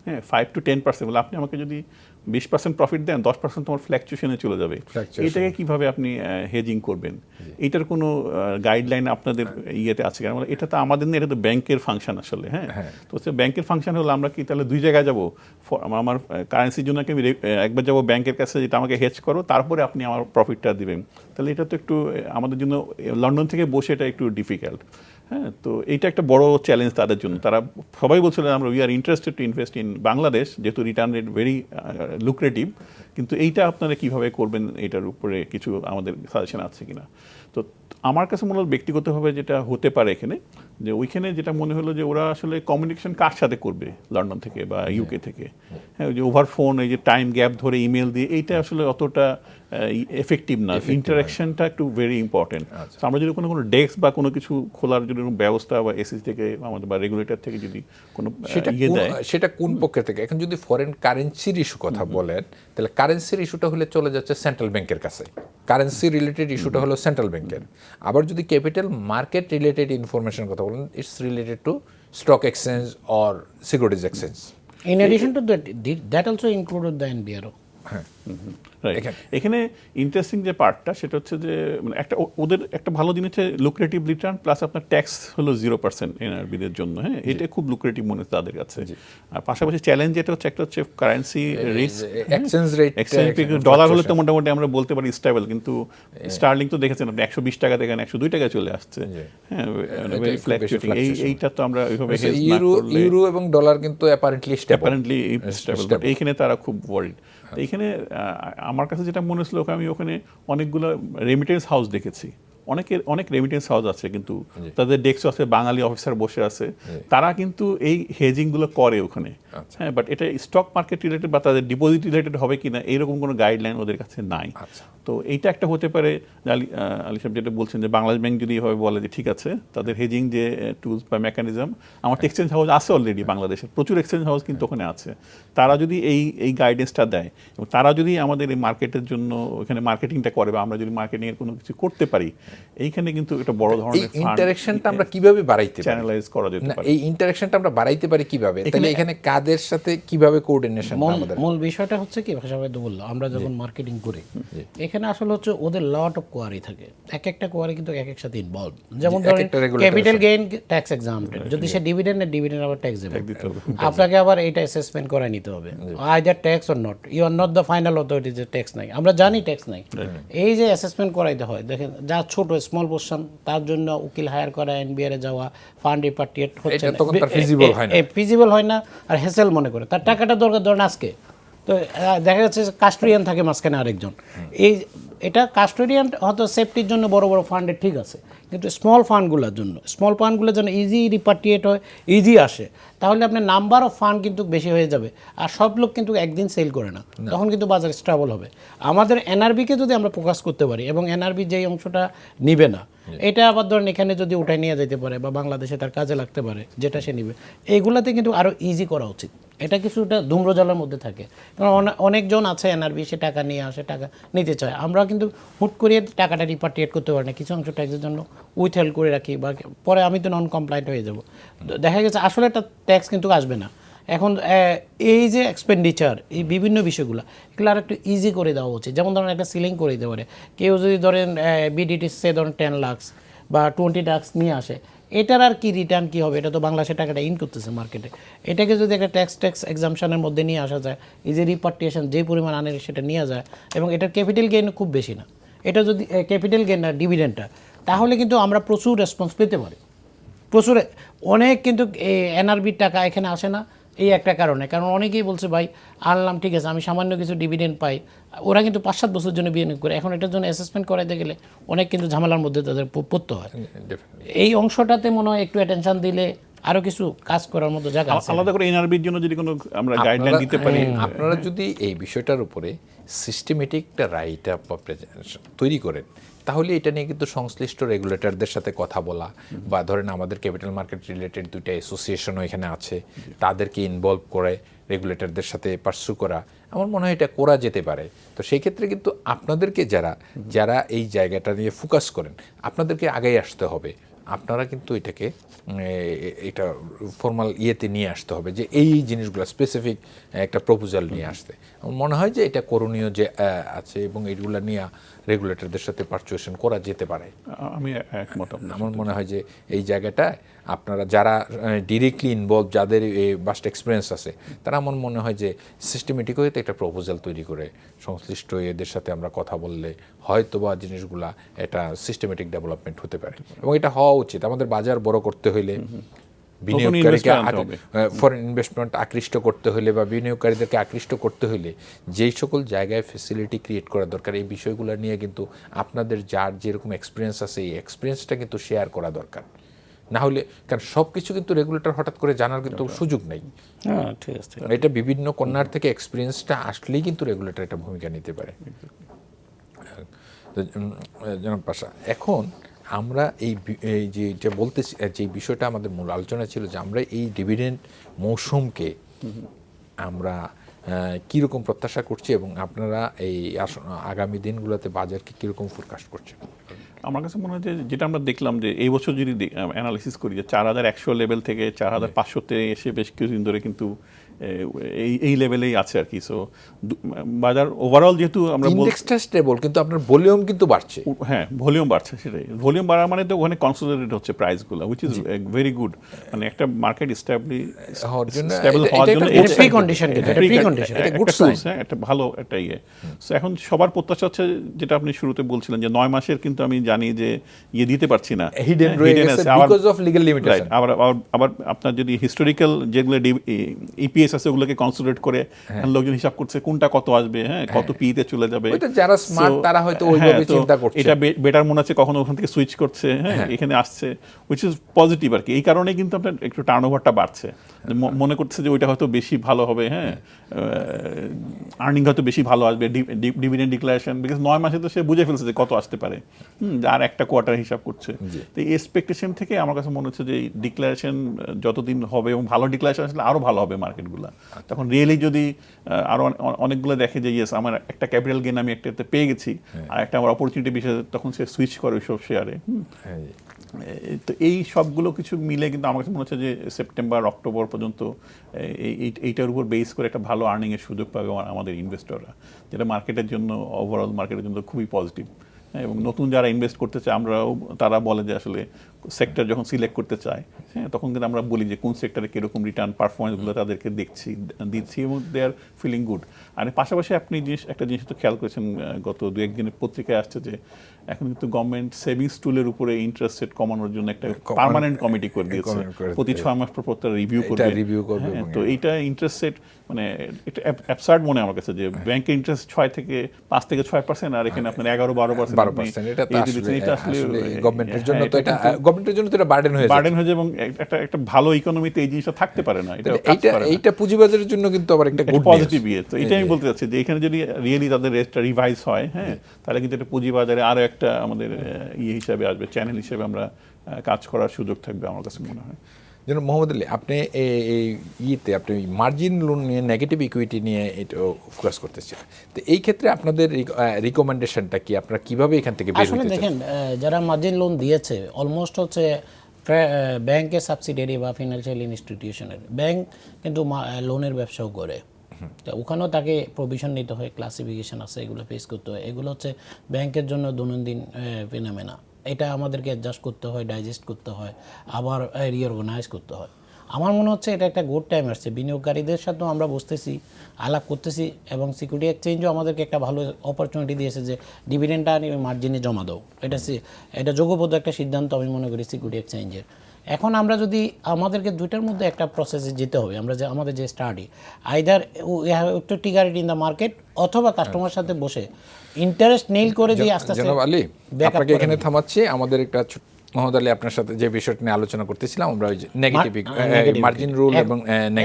হ্যাঁ 5 to 10%, বলে আপনি আমাকে যদি 20% প্রফিট দেন, 10% তোমার ফ্ল্যাকচুয়েশনে চলে যাবে। এটাকে কিভাবে আপনি হেজিং করবেন? এটার কোনো গাইডলাইন আপনাদের ইয়েতে আছে? কারণ এটা তো আমাদের না, এটা তো ব্যাংকের ফাংশন আসলে। হ্যাঁ, তো হচ্ছে ব্যাংকের ফাংশন হলো আমরা কি তাহলে দুই জায়গায় যাবো? আমার কারেন্সির জন্য কি আমি একবার যাবো ব্যাংকের কাছে, যেটা আমাকে হেজ করো, তারপরে আপনি আমার প্রফিটটা দিবেন? তাহলে এটা তো একটু আমাদের জন্য লন্ডন থেকে বসে এটা একটু ডিফিকাল্ট। হ্যাঁ, তো এইটা একটা বড় চ্যালেঞ্জ তাদের জন্য। তারা সবাই বলছিলেন আমরা we are interested to invest in Bangladesh, যেহেতু রিটার্ন রেট ভেরি লুক্রেটিভ, কিন্তু এইটা আপনারা কিভাবে করবেন এটার উপরে কিছু আমাদের সাজেশন আছে কিনা। তো আমার কাছে মনে হলো ব্যক্তিগতভাবে যেটা হতে পারে এখানে, যে ওইখানে যেটা মনে হলো যে ওরা আসলে কমিউনিকেশন কার সাথে করবে লন্ডন থেকে বা ইউকে থেকে, হ্যাঁ, ওই যে ওভার ফোন, এই যে টাইম গ্যাপ ধরে ইমেল দিয়ে, এইটা আসলে অতটা এফেক্টিভ না। ইন্টারাকশনটা একটু ভেরি ইম্পর্টেন্ট। আমরা যদি কোনো ডেস্ক বা কোনো কিছু খোলার জন্য ব্যবস্থা বা এসএসি থেকে আমাদের বা রেগুলেটর থেকে যদি কোনো ইয়ে দেয়, সেটা কোন পক্ষের থেকে? এখন যদি ফরেন কারেন্সির ইস্যু কথা বলেন, তাহলে কারেন্সির ইস্যুটা হলে চলে যাচ্ছে সেন্ট্রাল ব্যাংকের কাছে, কারেন্সি রিলেটেড ইস্যুটা হলো সেন্ট্রাল ব্যাংকের। আবার যদি ক্যাপিটাল মার্কেট রিলেটেড ইনফরমেশন কথা বলেন, it's related to stock exchange or securities exchange. In addition to that also included the NBRO. এখানে ইন্টারেস্টিং যে পার্টটা সেটা হচ্ছে যে মানে ওদের একটা ভালো জিনিস হচ্ছে লুক্রেটিভ রিটার্ন, প্লাস আপনার ট্যাক্স হলো 0% এনআরবিদের জন্য। হ্যাঁ, এটা খুব লুক্রেটিভ মনে হচ্ছে তাদের কাছে। আর পাশাপাশি চ্যালেঞ্জ যেটা হচ্ছে, একটা হচ্ছে currency risk, exchange rate. Dollar হলে তো মোটামুটি আমরা বলতে পারি স্টেবল, কিন্তু স্টার্লিং তো দেখেছেন আপনি 120 টাকা থেকে 102 টাকা চলে আসছে। হ্যাঁ, ভেরি ফ্ল্যাকচুয়েটিং। এইটা তো আমরা ওইভাবে ইউরো এবং ডলার কিন্তু অ্যাপারেন্টলি স্টেবল। এইখানে তারা খুব ওয়ারিড। এইখানে আমার কাছে যেটা মনে হচ্ছিল, আমি ওখানে অনেকগুলো রেমিটেন্স হাউস দেখেছি, অনেক রেমিটেন্স হাউস আছে, কিন্তু তাদের ডেস্ক আছে, বাঙালি অফিসার বসে আছে, তারা কিন্তু এই হেজিংগুলো করে ওখানে। হ্যাঁ, বাট এটা স্টক মার্কেট রিলেটেড বা তাদের ডিপোজিট রিলেটেড হবে কিনা এরকম কোনো গাইডলাইন ওদের কাছে নাই। তো এইটা একটা হতে পারে। আলী সাহেব যেটা বলছেন যে বাংলাদেশ ব্যাংক যদি এভাবে বলে যে ঠিক আছে, তাদের হেজিং যে টুলস বা মেকানিজম, আমার তো এক্সচেঞ্জ হাউস আছে অলরেডি বাংলাদেশের, প্রচুর এক্সচেঞ্জ হাউস কিন্তু ওখানে আছে, তারা যদি এই গাইডেন্সটা দেয় এবং তারা যদি আমাদের এই মার্কেটের জন্য ওখানে মার্কেটিংটা করে বা আমরা যদি মার্কেটিংয়ের কোনো কিছু করতে পারি, এইখানে কিন্তু একটা বড় ধরনের ইন্টারেকশনটা আমরা কিভাবে বাড়াইতে পারি, চ্যানেলাইজ করা যেতে পারে। এই ইন্টারেকশনটা আমরা বাড়াইতে পারি কিভাবে? তাহলে এখানে কাদের সাথে কিভাবে কোঅর্ডিনেশন? মূল বিষয়টা হচ্ছে কি, ভাষাবাদ বললো, আমরা যখন মার্কেটিং করি এখানে এখানে আসলে হচ্ছে ওদের লট অফ কোয়ারি থাকে, এক একটা কোয়ারি কিন্তু এক এক সাথে ইনভলভ। যেমন এক ধরেন একটা regulator ক্যাপিটাল গেইন ট্যাক্স এক্সাম্পটেড, যদি সে ডিভিডেন্ড আবার ট্যাক্স দেবে, আপনাকে আবার এইটা অ্যাসেসমেন্ট করাই নিতে হবে, either tax or not, you are not the final authority যে ট্যাক্স নাই, আমরা জানি ট্যাক্স নাই। এই যে অ্যাসেসমেন্ট করাইতে হয়, দেখেন যা ছোট স্মল পোর্শন, তার জন্য উকিল হায়ার করা, এনবিআর এ যাওয়া, ফান্ড রিপার্টিয়েট হচ্ছে এটা তখন তার feasible হয় না। ফিজিবল হয় না, আর হেসেল মনে করে তার টাকাটা দরকার, ধরেন আজকে তো দেখা যাচ্ছে কাস্টোডিয়ান থাকে মাঝখানে আরেকজন, এটা কাস্টোডিয়ান হয়তো সেফটির জন্য বড় বড় ফান্ডে ঠিক আছে, কিন্তু স্মল ফান্ডগুলোর জন্য ইজি রিপার্টিয়েট হয়, ইজি আসে, তাহলে আপনার নাম্বার অফ ফান্ড কিন্তু বেশি হয়ে যাবে, আর সব লোক কিন্তু একদিন সেল করে না, তখন কিন্তু বাজার স্ট্রাবল হবে। আমাদের এনআরবিকে যদি আমরা ফোকাস করতে পারি, এবং এনআরবি যেই অংশটা নিবে না, এটা আবার ধরেন এখানে যদি উঠায় নিয়ে যেতে পারে বা বাংলাদেশে তার কাজে লাগতে পারে, যেটা সে নিবে, এইগুলাতে কিন্তু আরও ইজি করা উচিত। এটা কিছুটা ধূম্রজালের মধ্যে থাকে, কারণ অনেকজন আছে এনআরবি, সে টাকা নিয়ে আসে, টাকা নিতে চায়, আমরা কিন্তু হুট করিয়ে টাকাটা রিপার্টিয়েট করতে পারি না, কিছু অংশ ট্যাক্সের জন্য উইথহেল্ড করে রাখি, বা পরে আমি তো নন কমপ্লায়েন্ট হয়ে যাব, দেখা গেছে আসলে একটা ট্যাক্স কিন্তু আসবে না। এখন এই যে এক্সপেন্ডিচার, এই বিভিন্ন বিষয়গুলো, এগুলো আর একটু ইজি করে দেওয়া উচিত। যেমন ধরেন একটা সিলিং করে দিতে পারে, কেউ যদি ধরেন বিডিটি সে ধরেন 10 লাখ বা 20 লাখ নিয়ে আসে, এটার আর কি রিটার্ন কী হবে, এটা তো বাংলাদেশের টাকাটা ইন করতেছে মার্কেটে, এটাকে যদি একটা ট্যাক্স এক্সামশনের মধ্যে নিয়ে আসা যায়, এই যে রিপার্টিয়েশন যে পরিমাণ আনে সেটা নিয়ে যায়, এবং এটার ক্যাপিটাল গেইন খুব বেশি না, এটা যদি ক্যাপিটাল গেইন না ডিভিডেন্ডটা, তাহলে কিন্তু আমরা প্রচুর রেসপন্স পেতে পারি, প্রচুর। অনেক কিন্তু এনআরবির টাকা এখানে আসে না এই একটা কারণে, কারণ অনেকেই বলছে ভাই আনলাম ঠিক আছে, আমি সামান্য কিছু ডিভিডেন্ড পাই, ওরা কিন্তু 5-7 বছর জন্য বিনিয়োগ করে, এখন এটার জন্য অ্যাসেসমেন্ট করাইতে গেলে অনেক কিন্তু ঝামেলার মধ্যে তাদের পড়তে হয়। এই অংশটাতে মনে হয় একটু অ্যাটেনশন দিলে আরও কিছু কাজ করার মতো জায়গা আছে। আলাদা করে এনআরবির জন্য যদি কোনো আমরা গাইডলাইন দিতে পারি, আপনারা যদি এই বিষয়টার উপরে সিস্টেমেটিক একটা রাইট আপ বা প্রেজেন্টেশন তৈরি করেন, তাহলে এটা নিয়ে কিন্তু সংশ্লিষ্ট রেগুলেটরদের সাথে কথা বলা, বা ধরেন আমাদের ক্যাপিটাল মার্কেট রিলেটেড 2টা অ্যাসোসিয়েশনও এখানে আছে, তাদেরকে ইনভলভ করে রেগুলেটরদের সাথে পার্সু করা, আমার মনে হয় এটা করা যেতে পারে। তো সেই ক্ষেত্রে কিন্তু আপনাদেরকে যারা এই জায়গাটা নিয়ে ফোকাস করেন, আপনাদেরকে আগেই আসতে হবে, আপনারা কিন্তু এটাকে এটা ফর্মাল ইয়েতে নিয়ে আসতে হবে, যে এই জিনিসগুলো স্পেসিফিক একটা প্রপোজাল নিয়ে আসতে। আমার মনে হয় যে এটা করণীয় যে আছে, এবং এইগুলো নিয়ে রেগুলেটরদের সাথে পারচুয়েশন করা যেতে পারে। আমি একমত। আমার মনে হয় যে এই জায়গাটায় আপনারা যারা ডিরেক্টলি ইনভলভ, যাদের এই বাস্ট এক্সপিরিয়েন্স আছে, তারা আমার মনে হয় যে সিস্টেমেটিক হয়ে একটা প্রপোজাল তৈরি করে সংশ্লিষ্ট এদের সাথে আমরা কথা বললে হয়তো বা জিনিসগুলা এটা সিস্টেমেটিক ডেভেলপমেন্ট হতে পারে, এবং এটা হওয়া উচিত। আমাদের বাজার বড় করতে হইলে, বিনিয়োগকারীকে ফরেন ইনভেস্টমেন্ট আকৃষ্ট করতে হলে বা বিনিয়োগকারীদেরকে আকৃষ্ট করতে হলে যেই সকল জায়গায় ফেসিলিটি ক্রিয়েট করা দরকার, এই বিষয়গুলো নিয়ে কিন্তু আপনাদের যার যেরকম এক্সপিরিয়েন্স আছে, এই এক্সপিরিয়েন্সটা কিন্তু শেয়ার করা দরকার। না হলে, কারণ সব কিছু কিন্তু রেগুলেটর হঠাৎ করে জানার কিন্তু সুযোগ নেই। হ্যাঁ, ঠিক আছে। এটা বিভিন্ন কর্নার থেকে এক্সপিরিয়েন্সটা আসলেই কিন্তু রেগুলেটর একটা ভূমিকা নিতে পারে। জনাব পাশা, এখন আমরা এই যে বলতেছি, যে বিষয়টা আমাদের মূল আলোচনা ছিল, যে আমরা এই ডিভিডেন্ড মৌসুমকে আমরা কীরকম প্রত্যাশা করছি, এবং আপনারা এই আগামী দিনগুলোতে বাজারকে কীরকম ফোরকাস্ট করছেন? আমার কাছে মনে হয় যে যেটা আমরা দেখলাম, যে এই বছর যদি অ্যানালিসিস করি, যে 4100 লেভেল থেকে 4500-তে এসে বেশ কিছুদিন ধরে কিন্তু এই লেভেলেই আছে আর কি। সো বাজার ওভারঅল যেহেতু আমরা ইনডেক্সটা স্টেবল, কিন্তু আপনার ভলিউম কিন্তু বাড়ছে। হ্যাঁ, ভলিউম বাড়ছে, সেটাই। ভলিউম বাড়ার মানে তো ওখানে কনসোলিডেটেড হচ্ছে প্রাইসগুলো, হুইচ ইজ ভেরি গুড। মানে একটা মার্কেট স্টেবল হওয়ার জন্য প্রি কন্ডিশন, একটা ভালো একটা ইয়ে। সো এখন সবার প্রত্যাশা হচ্ছে, যেটা আপনি শুরুতে বলছিলেন, যে 9 মাসের কিন্তু আমি জানি যে ইয়ে দিতে পারছি না, হিডেন রয়ে গেছে বিকজ অফ লিগ্যাল লিমিটেশন। আবার আপনার যদি হিস্টোরিক্যাল যেগুলো ইপিএস আছে, ওগুলোকে কনসিডারেট করে লোকজন হিসাব করছে কোনটা কত আসবে, হ্যাঁ, কত পিতে চলে যাবে। যারা স্মার্ট তারা হয়তো ওইভাবে চিন্তা করছে, এটা বেটার মনে হচ্ছে, কখনো ওখান থেকে সুইচ করছে, হ্যাঁ, এখানে আসছে, হুইচ ইজ পজিটিভ আর কি। এই কারণে কিন্তু আপনার একটু টার্নওভারটা বাড়ছে, মনে করছে যে ওইটা হয়তো বেশি ভালো হবে, হ্যাঁ, আর্নিং হয়তো বেশি ভালো আসবে, ডিভিডেন্ড ডিক্লারেশন, বিকজ 9 মাসে তো সে বুঝে ফেলছে যে কত আসতে পারে, আর একটা কোয়ার্টার হিসাব করছে। তো এই এক্সপেকটেশন থেকে আমার কাছে মনে হচ্ছে যে এই ডিক্লারেশন যতদিন হবে, এবং ভালো ডিক্লারেশন আসলে আরো ভালো হবে মার্কেটগুলো। তখন রিয়েলি যদি আরো অনেকগুলো দেখে যে ইয়েস, আমার একটা ক্যাপিটাল গেইন আমি একটাতে পেয়ে গেছি, আর একটা আমার অপরচুনিটি বিষয়ে, তখন সে সুইচ করে ওইসব শেয়ারে। তো এই সবগুলো কিছু মিলে কিন্তু আমার কাছে মনে হচ্ছে যে সেপ্টেম্বর অক্টোবর পর্যন্ত এইটার উপর বেস করে একটা ভালো আর্নিং এর সুযোগ পাবে আমাদের ইনভেস্টররা, যেটা মার্কেটের জন্য, ওভারঅল মার্কেটের জন্য খুবই পজিটিভ। এবং নতুন যারা ইনভেস্ট করতে চায় তারা বলে যে আসলে সেক্টর যখন সিলেক্ট করতে চায়, হ্যাঁ, তখন কিন্তু আমরা বলি যে কোন সেক্টরে কিরকম রিটার্ন পারফরমেন্সগুলো তাদেরকে দিচ্ছি এবং দে আর ফিলিং গুড। আর পাশাপাশি আপনি একটা জিনিস তো খেয়াল করেছেন, গত 2-1 দিনের পত্রিকায় আসছে যে এখন কিন্তু গভর্নমেন্ট সেভিংস টুলের উপরে ইন্টারেস্ট রেট কমানোর জন্য একটা পার্মানেন্ট কমিটি করে দিয়েছে, প্রতি 6 মাস পর রিভিউ করবে। তো এইটা ইন্টারেস্ট রেট মানে এটা অ্যাবসার্ড মনে আমার কাছে, যে ব্যাংকের ইন্টারেস্ট 6 থেকে 5 থেকে 6%, আর এখানে আপনার 11-12%। এটা আসলে গভর্নমেন্টের জন্য তো এটা বার্ডেন হয়ে যায় এবং একটা ভালো ইকোনমিতে এই জিনিসটা থাকতে পারে না। এইটা পুঁজিবাজারের জন্য কিন্তু আবার একটা গুড পজিটিভ তো এটা আমি বলতে চাচ্ছি যে এখানে যদি রিয়েলি তাদের রেটটা রিভাইজ হয়, হ্যাঁ, তাহলে কিন্তু এটা পুঁজিবাজারে আরো একটা আমাদের হিসাবে আসবে, চ্যানেল হিসেবে আমরা কাজ করার সুযোগ থাকবে আমার কাছে মনে হয়। যেন মোহাম্মদ আলী, আপনি আপনি মার্জিন লোন নিয়ে, নেগেটিভ ইকুইটি নিয়ে এটা ফোকাস করতেছেন, তো এই ক্ষেত্রে আপনাদের রিকমেন্ডেশনটা কি? আপনারা কিভাবে এখান থেকে বের হতে চান? দেখেন, যারা মার্জিন লোন দিয়েছে অলমোস্ট হচ্ছে ব্যাংকের সাবসিডিয়ারি বা ফিনান্সিয়াল ইনস্টিটিউশনের। ব্যাংক কিন্তু লোনের ব্যবসাও করে, তো ওখানেও তাকে প্রভিশন নিতে হয়, ক্লাসিফিকেশন আছে, এগুলো ফেস করতে হয়। এগুলো হচ্ছে ব্যাংকের জন্য দৈনন্দিন ফেনোমেনা। এটা আমাদেরকে অ্যাডজাস্ট করতে হয়, ডাইজেস্ট করতে হয়, আবার রিঅর্গানাইজ করতে হয়। আমার মনে হচ্ছে এটা একটা গুড টাইম আসছে। বিনিয়োগকারীদের সাথেও আমরা বসতেছি, আলাপ করতেছি, এবং সিকিউরিটি এক্সচেঞ্জও আমাদেরকে একটা ভালো অপরচুনিটি দিয়েছে যে ডিভিডেন্ডটা মার্জিনে জমা দাও। এটা যোগ্যবদ্ধ একটা সিদ্ধান্ত আমি মনে করি সিকিউরিটি এক্সচেঞ্জের। এখন আমরা যদি আমাদেরকে দুইটার মধ্যে একটা প্রসেসে যেতে হবে, আমাদের যে study either we have to trigger it in the market, অথবা কাস্টমার সাথে বসে ইন্টারেস্ট নেইল করে দিয়ে আস্তে আস্তে। জনাব আলী, আপনাকে এখানে থামাচ্ছি। আমাদের একটা মোহাম্মদ আলী আপনার সাথে যে বিষয়টা নিয়ে আলোচনা করতেছিলাম আমরা, ওই যে নেগেটিভ মার্জিন রুল এবং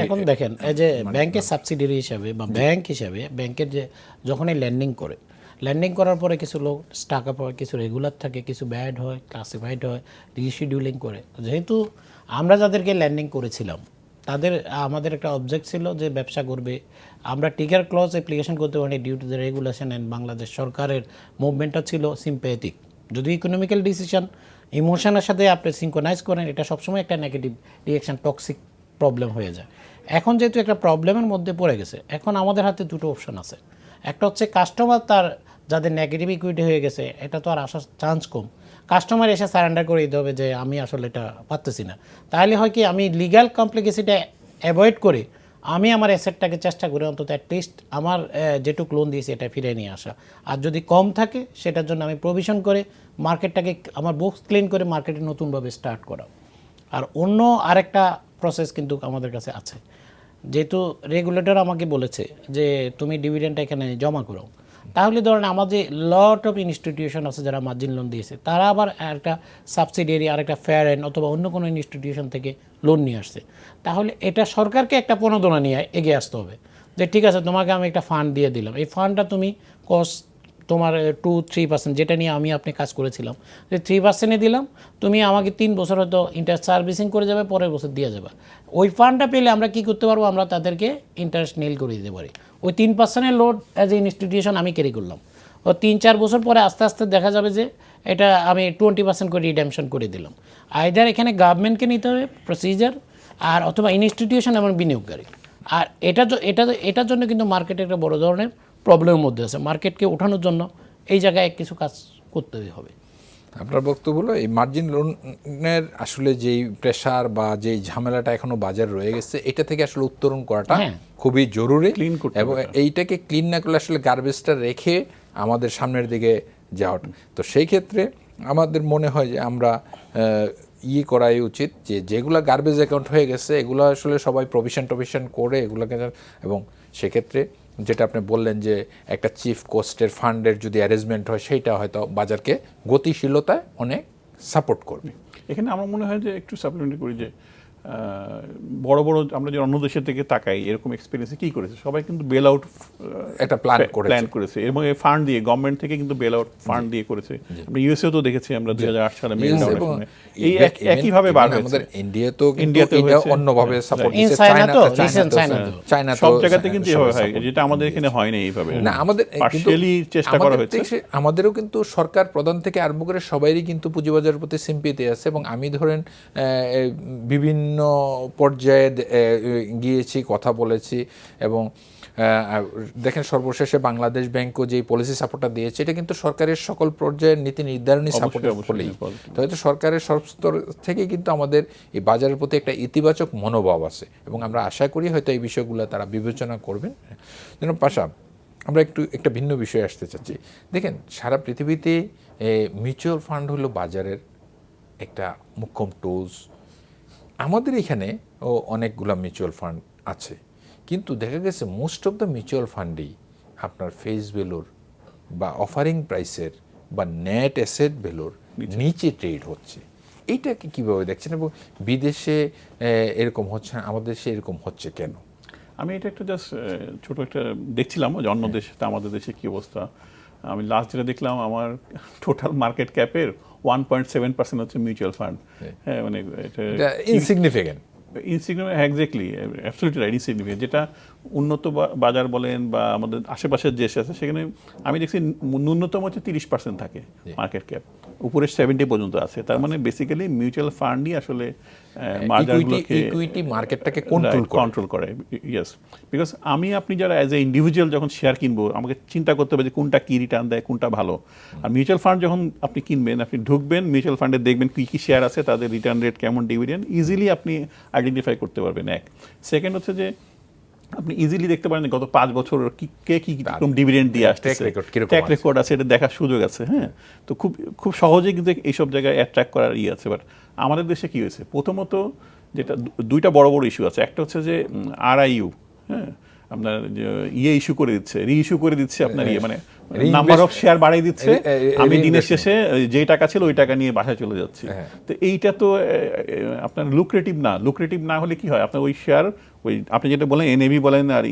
এখন দেখেন, এই যে ব্যাংকের সাবসিডিয়ারি হিসাবে বা ব্যাংক হিসাবে ব্যাংকের যে যখনই ল্যান্ডিং করার পরে কিছু লোক স্টাক আপ হয়, কিছু রেগুলার থাকে, কিছু ব্যাড হয়, ক্লাসিফাইড হয়, রিশিডিউলিং করে। যেহেতু আমরা যাদেরকে ল্যান্ডিং করেছিলাম আমাদের একটা অবজেক্ট ছিল যে ব্যবসা করবে, আমরা টিকার ক্লজ অ্যাপ্লিকেশন করতে পারি due to the regulation and Bangladesh সরকারের মুভমেন্টটা ছিল সিম্প্যাথিক। যদি ইকোনমিক্যাল ডিসিশন ইমোশনের সাথে আপনি সিঙ্কোনাইজ করেন, এটা সবসময় একটা নেগেটিভ রিয়াকশান, টক্সিক প্রবলেম হয়ে যায়। এখন যেহেতু একটা প্রবলেমের মধ্যে পড়ে গেছে, এখন আমাদের হাতে দুটো অপশন আছে। একটা হচ্ছে কাস্টমার, যাদের নেগেটিভ ইকুইটি হয়ে গেছে, এটা তো আর আসার চান্স কম। কাস্টমার এসে সারেন্ডার করে দিতে হবে যে আমি আসলে এটা পারতেছি না। তাহলে হয় কি, আমি লিগ্যাল কমপ্লিকেসিটা অ্যাভয়েড করে আমি আমার অ্যাসেটটাকে চেষ্টা করি অন্তত অ্যাটলিস্ট আমার যেটুক লোন দিয়েছি এটা ফিরে নিয়ে আসা। আর যদি কম থাকে সেটার জন্য আমি প্রভিশন করে মার্কেটটাকে, আমার বুকস ক্লিন করে মার্কেটে নতুনভাবে স্টার্ট করা। আর অন্য আরেকটা প্রসেস কিন্তু আমাদের কাছে আছে, যেহেতু রেগুলেটর আমাকে বলেছে যে তুমি ডিভিডেন্ডটা এখানে জমা করো, তাহলে ধরেন আমাদের লট অফ ইনস্টিটিউশন আছে যারা মার্জিন লোন দিয়েছে, তারা আবার একটা সাবসিডিয়ারি, আরেকটা ফেয়ারেন অথবা অন্য কোনো ইনস্টিটিউশন থেকে লোন নিয়ে আসছে। তাহলে এটা সরকারকে একটা প্রণোদনা নিয়ে এগিয়ে আসতে হবে যে ঠিক আছে, তোমাকে আমি একটা ফান্ড দিয়ে দিলাম, এই ফান্ডটা তুমি কস্ট তোমার 2-3%, যেটা নিয়ে আপনি কাজ করেছিলাম, যে 3%-এ দিলাম, তুমি আমাকে 3 বছর হয়তো ইন্টারেস্ট সার্ভিসিং করে যাবে, পরের বছর দিয়ে যাবে। ওই ফান্ডটা পেলে আমরা কি করতে পারবো, আমরা তাদেরকে ইন্টারেস্ট নীল করে দিতে পারি। ওই 3%-এর লোড অ্যাজ এ ইনস্টিটিউশন আমি ক্যারি করলাম, ও 3-4 বছর পরে আস্তে আস্তে দেখা যাবে যে এটা আমি 20% করে রিডেমশন করে দিলাম। আইদার এখানে গভর্নমেন্টকে নিতে হবে প্রসিজার, আর অথবা ইনস্টিটিউশন এবং বিনিয়োগকারী। আর এটার জন্য কিন্তু মার্কেটে একটা বড় ধরনের প্রবলেমের মধ্যে আছে। মার্কেটকে ওঠানোর জন্য এই জায়গায় কিছু কাজ করতে হবে। আপনার বক্তব্য হলো এই মার্জিন লোনের আসলে যেই প্রেশার বা যেই ঝামেলাটা এখনো বাজার রয়ে গেছে, এটা থেকে আসলে উত্তরণ করাটা খুবই জরুরি, এবং এইটাকে ক্লিন না করলে আসলে গার্বেজটা রেখে আমাদের সামনের দিকে যাওয়াটা। তো সেই ক্ষেত্রে আমাদের মনে হয় যে আমরা করাই উচিত যে যেগুলো গার্বেজ অ্যাকাউন্ট হয়ে গেছে এগুলো আসলে সবাই প্রভিশন করে এগুলোকে, এবং সেক্ষেত্রে যেটা আপনি বললেন যে একটা চিফ কোস্টের ফান্ডের যদি অ্যারেঞ্জমেন্ট হয়, সেইটা হয়তো বাজারকে গতিশীলতায় অনেক সাপোর্ট করবে। এখানে আমার মনে হয় যে একটু সাপ্লিমেন্টারি করি যে বড় বড় আমরা যে অন্য দেশের থেকে তাকাই এরকম এক্সপিরিয়েন্সে কি করেছে, সবাই কিন্তু বেল আউট একটা প্ল্যান করেছে এবং এই ফান্ড দিয়ে গভর্নমেন্ট থেকে কিন্তু বেল আউট ফান্ড দিয়ে করেছে। আমরা ইউএসএ তো দেখেছি আমরা 2008 সালে মেলডাউনের সময় এই একইভাবে বার হয়েছে। আমাদের ইন্ডিয়াতে এটা অন্যভাবে সাপোর্ট দিচ্ছে, চায়না সব জায়গাতে কিন্তু এভাবে হয়, যেটা আমাদের এখানে হয় না এইভাবে। না, আমাদের পার্শিয়ালি চেষ্টা করা হয়েছে। আমাদেরও কিন্তু সরকার প্রধান থেকে আরম্ভ করে সবারই কিন্তু পুঁজিবাজারের প্রতি সিম্পিতি আছে, এবং আমি ধরেন বিভিন্ন পর্যায়ে গিয়েছি, কথা বলেছি, এবং দেখেন সর্বশেষে বাংলাদেশ ব্যাংকও যে পলিসি সাপোর্টটা দিয়েছে এটা কিন্তু সরকারের সকল পর্যায়ের নীতি নির্ধারণী সাপোর্টের ফলেই। তো হয়তো সরকারের সব স্তর থেকে কিন্তু আমাদের এই বাজারের প্রতি একটা ইতিবাচক মনোভাব আছে, এবং আমরা আশা করি হয়তো এই বিষয়গুলো তারা বিবেচনা করবেন। যেন পাশা আমরা একটা ভিন্ন বিষয়ে আসতে চাচ্ছি। দেখেন সারা পৃথিবীতে মিউচুয়াল ফান্ড হলো বাজারের একটা মোক্ষম টুলস। আমাদের এখানে অনেকগুলো মিউচুয়াল ফান্ড আছে, কিন্তু দেখা গেছে মোস্ট অফ দ্য মিউচুয়াল ফান্ডেই আপনার ফেস ভ্যালুর বা অফারিং প্রাইসের বা নেট অ্যাসেট ভ্যালুর নিচে ট্রেড হচ্ছে। এইটাকে কীভাবে দেখছেন, এবং বিদেশে এরকম হচ্ছে না, আমাদের দেশে এরকম হচ্ছে কেন? আমি এটা একটা জাস্ট ছোট একটা দেখছিলাম যে অন্য দেশে আমাদের দেশে কি অবস্থা। আমি লাস্ট যেটা দেখলাম, আমার টোটাল মার্কেট ক্যাপের 1.7% হচ্ছে মিউচুয়াল ফান্ড। হ্যাঁ, মানে এটা insignificant. Exactly, absolutely right, insignificant. যেটা উন্নত বাজার বলেন বা আমাদের আশেপাশের দেশ আছে সেখানে আমি দেখছি ন্যূনতম হচ্ছে 30% থাকে মার্কেট ক্যাপ, উপরে 70 পর্যন্ত আছে। তার মানে বেসিক্যালি মিউচুয়াল ফান্ডই আসলে ইকুইটি মার্কেটটাকে কন্ট্রোল করে। ইয়েস, বিকজ আপনি যারা অ্যাজ এ ইন্ডিভিজুয়াল যখন শেয়ার কিনবো, আমাকে চিন্তা করতে হবে যে কোনটা কি রিটার্ন দেয়, কোনটা ভালো। আর মিউচুয়াল ফান্ড যখন আপনি কিনবেন, আপনি ঢুকবেন মিউচুয়াল ফান্ডে, দেখবেন কী কী শেয়ার আছে, তাদের রিটার্ন রেট কেমন, ডিভিডেন্ড ইজিলি আপনি আইডেন্টিফাই করতে পারবেন। এক সেকেন্ড হচ্ছে যে আপনি ইজিলি দেখতে পারেন যে গত 5 বছর কে কি ডিভিডেন্ড দিয়ে আসতেছে, ট্র্যাক রেকর্ড আছে, এটা দেখার সুযোগ আছে। হ্যাঁ, তো খুব সহজেই কিন্তু এইসব জায়গায় অ্যাট্রাক্ট করার আছে। বাট আমাদের দেশে কি হয়েছে, প্রথমত যেটা দুইটা বড় বড় ইস্যু আছে। একটা হচ্ছে যে RIU, হ্যাঁ, আপনার ইস্যু করে দিচ্ছে, রি-ইস্যু করে দিচ্ছে, আপনার মানে নাম্বার অফ শেয়ার বাড়াই দিচ্ছে। আমি দিনের শেষে যে টাকা ছিল ওই টাকা নিয়ে বাসায় চলে যাচ্ছি। তো এইটা তো আপনার লুক্রেটিভ না হলে কি হয়, আপনার ওই শেয়ার আপনি যেটা বলেন NAV বলেন আর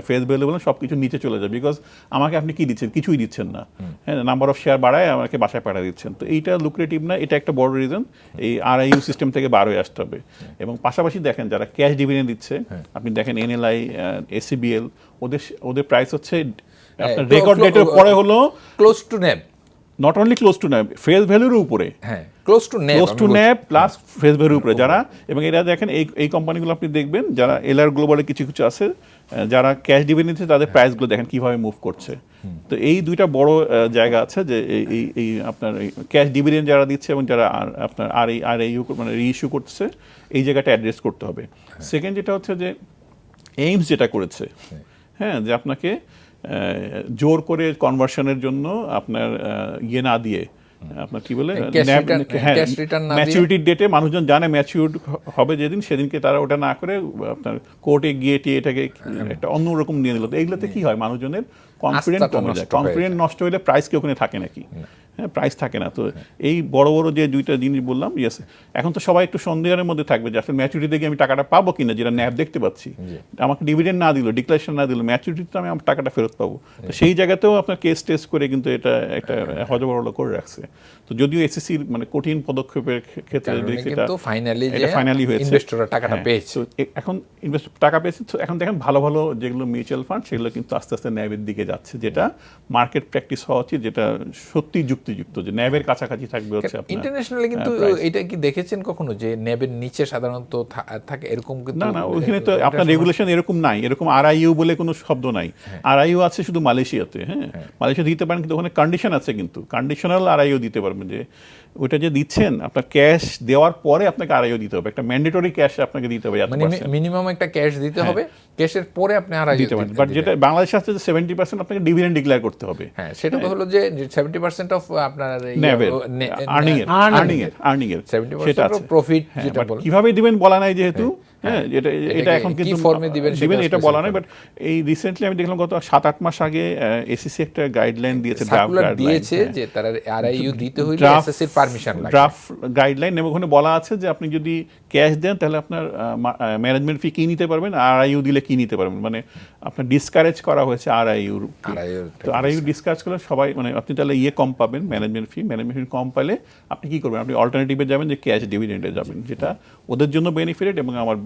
ফেস ভ্যালু বলেন সব কিছু নিচে চলে যায়। বিকজ আমাকে আপনি কি দিচ্ছেন, কিছুই দিচ্ছেন না। হ্যাঁ, নাম্বার অফ শেয়ার বাড়ায় আমাকে বাসায় পাঠিয়ে দিচ্ছেন। তো এইটা লুক্রেটিভ না, এটা একটা বড় রিজন। এই RIU সিস্টেম থেকে বার হয়ে আসতে হবে। এবং পাশাপাশি দেখেন যারা ক্যাশ ডিভিডেন্ড দিচ্ছে, আপনি দেখেন NLI, SCBL, ওদের প্রাইস হচ্ছে আপনার রেকর্ড ডেটের পরে হলো close to NAV, not only close to NAV, face ভ্যালুর উপরে। হ্যাঁ, close to NAV plus face ভ্যালুর উপরে যারা। এবং এরা দেখেন এই কোম্পানিগুলো আপনি দেখবেন যারা LR গ্লোবালে কিছু আছে, যারা ক্যাশ ডিভিডেন্ড দিচ্ছে, তাদের প্রাইসগুলো দেখেন কিভাবে মুভ করছে। তো এই দুইটা বড় জায়গা আছে যে এই আপনার ক্যাশ ডিভিডেন্ড যারা দিচ্ছে এবং যারা আপনার RIU মানে রি-ইস্যু করছে, এই জায়গাটা অ্যাড্রেস করতে হবে। সেকেন্ড যেটা হচ্ছে যে এইমস যেটা করেছে, হ্যাঁ, যে আপনাকে জোর করে কনভার্সনের জন্য আপনার না দিয়ে, আপনার কি বলে, ম্যাচুরিটির ডেটে মানুষজন জানে ম্যাচিউর হবে যেদিন, সেদিনকে তারা ওটা না করে আপনার কোর্টে গিয়ে এটাকে একটা অন্যরকম নিয়ে নিল। তো এইগুলোতে কি হয়, মানুষজনের কনফিডেন্স কমে যায়। কনফিডেন্স নষ্ট হলে প্রাইস কি ওখানে থাকে নাকি? হ্যাঁ, প্রাইস থাকে না। তো এই বড় বড় যে দুইটা জিনিস বললাম, ইয়েস, এখন তো সবাই একটু সন্দেহের মধ্যে থাকবে যে আসলে ম্যাচুরিটি দেখে আমি টাকাটা পাবো কিনা, যেটা ন্যাব দেখতে পাচ্ছি। আমাকে ডিভিডেন্ড না দিল, ডিক্লারেশন না দিল, ম্যাচুরিটিতে আমি আমার টাকাটা ফেরত পাবো। তো সেই জায়গাতেও আপনার কেস টেস্ট করে কিন্তু এটা একটা হজবরল করে রাখছে। তো যদিও SEC মানে কঠিন পদক্ষেপের ক্ষেত্রে ফাইনালি হয়েছে, ইনভেস্টররা টাকাটা পেয়েছে। এখন টাকা পেয়েছে। এখন দেখেন ভালো ভালো যেগুলো মিউচুয়াল ফান্ড, সেগুলো কিন্তু আস্তে আস্তে ন্যাবের দিকে যাচ্ছে, যেটা মার্কেট প্র্যাকটিস হওয়া উচিত, যেটা সত্যি যুক্তিযুক্ত, যে ন্যাবের কাছাকাছি থাকবে হচ্ছে আপনার ইন্টারন্যাশনালি। কিন্তু এটা কি দেখেছেন কখনো যে ন্যাবের নিচে সাধারণত থাকে এরকম? কিন্তু না, ওইখানে তো আপনার রেগুলেশন এরকম নাই, এরকম RIU বলে কোনো শব্দ নাই। RIU আছে শুধু মালয়েশিয়াতে। হ্যাঁ, মালয়েশিয়া দিতে পারেন, কিন্তু ওখানে কন্ডিশন আছে, কিন্তু কন্ডিশনাল RIU দিতে পারবেন, যে ওইটা যে দিচ্ছেন আপনার ক্যাশ দেওয়ার পরে আপনাকে RIU দিতে হবে, একটা ম্যান্ডেটরি ক্যাশ আপনাকে দিতে হবে, মানে মিনিমাম একটা ক্যাশ দিতে হবে, ক্যাশের পরে আপনি RIU দিতে পারেন। বাট যেটা বাংলাদেশে আছে যে 70% আপনাকে ডিভিডেন্ড ডিক্লেয়ার করতে হবে। হ্যাঁ, সেটা তো হলো যে 70% অফ আপনার নেবেন আর্নিং এর 70% সেটা আছে প্রফিট হ্যাঁ, যেটা but বলেন। কিভাবে দিবেন বলা নাই যেহেতু হ্যাঁ এটা এটাকে এখন কি কিন্তু ফর্মে দিবেন সেটা এটা বলা specify নাই, বাট এই রিসেন্টলি আমি দেখলাম গত 7-8 মাস আগে এসএসসি একটা গাইডলাইন দিয়েছে, ড্রাফট সার্কুলার গাইডলাইন দিয়েছে যে তারা আরআইইউ দিতে হইলে এসএসসির পারমিশন লাগবে। ড্রাফট গাইডলাইন এবং ওখানে বলা আছে যে আপনি যদি ক্যাশ দেন তাহলে আপনার ম্যানেজমেন্ট ফি কি নিতে পারবেন, আরআইইউ দিলে কি নিতে পারবেন, মানে আপনার ডিসকারেজ করা হয়েছে আরআইইউ। তো আরআইইউ ডিসকারেজ করলে সবাই মানে আপনি তাহলে কম পাবেন ম্যানেজমেন্ট ফি কম পাইলে আপনি কি করবেন, আপনি অল্টারনেটিভে যাবেন যে ক্যাশ ডিভিডেন্ডে যাবেন, যেটা ওদের জন্য বেনিফিটেড এবং আমার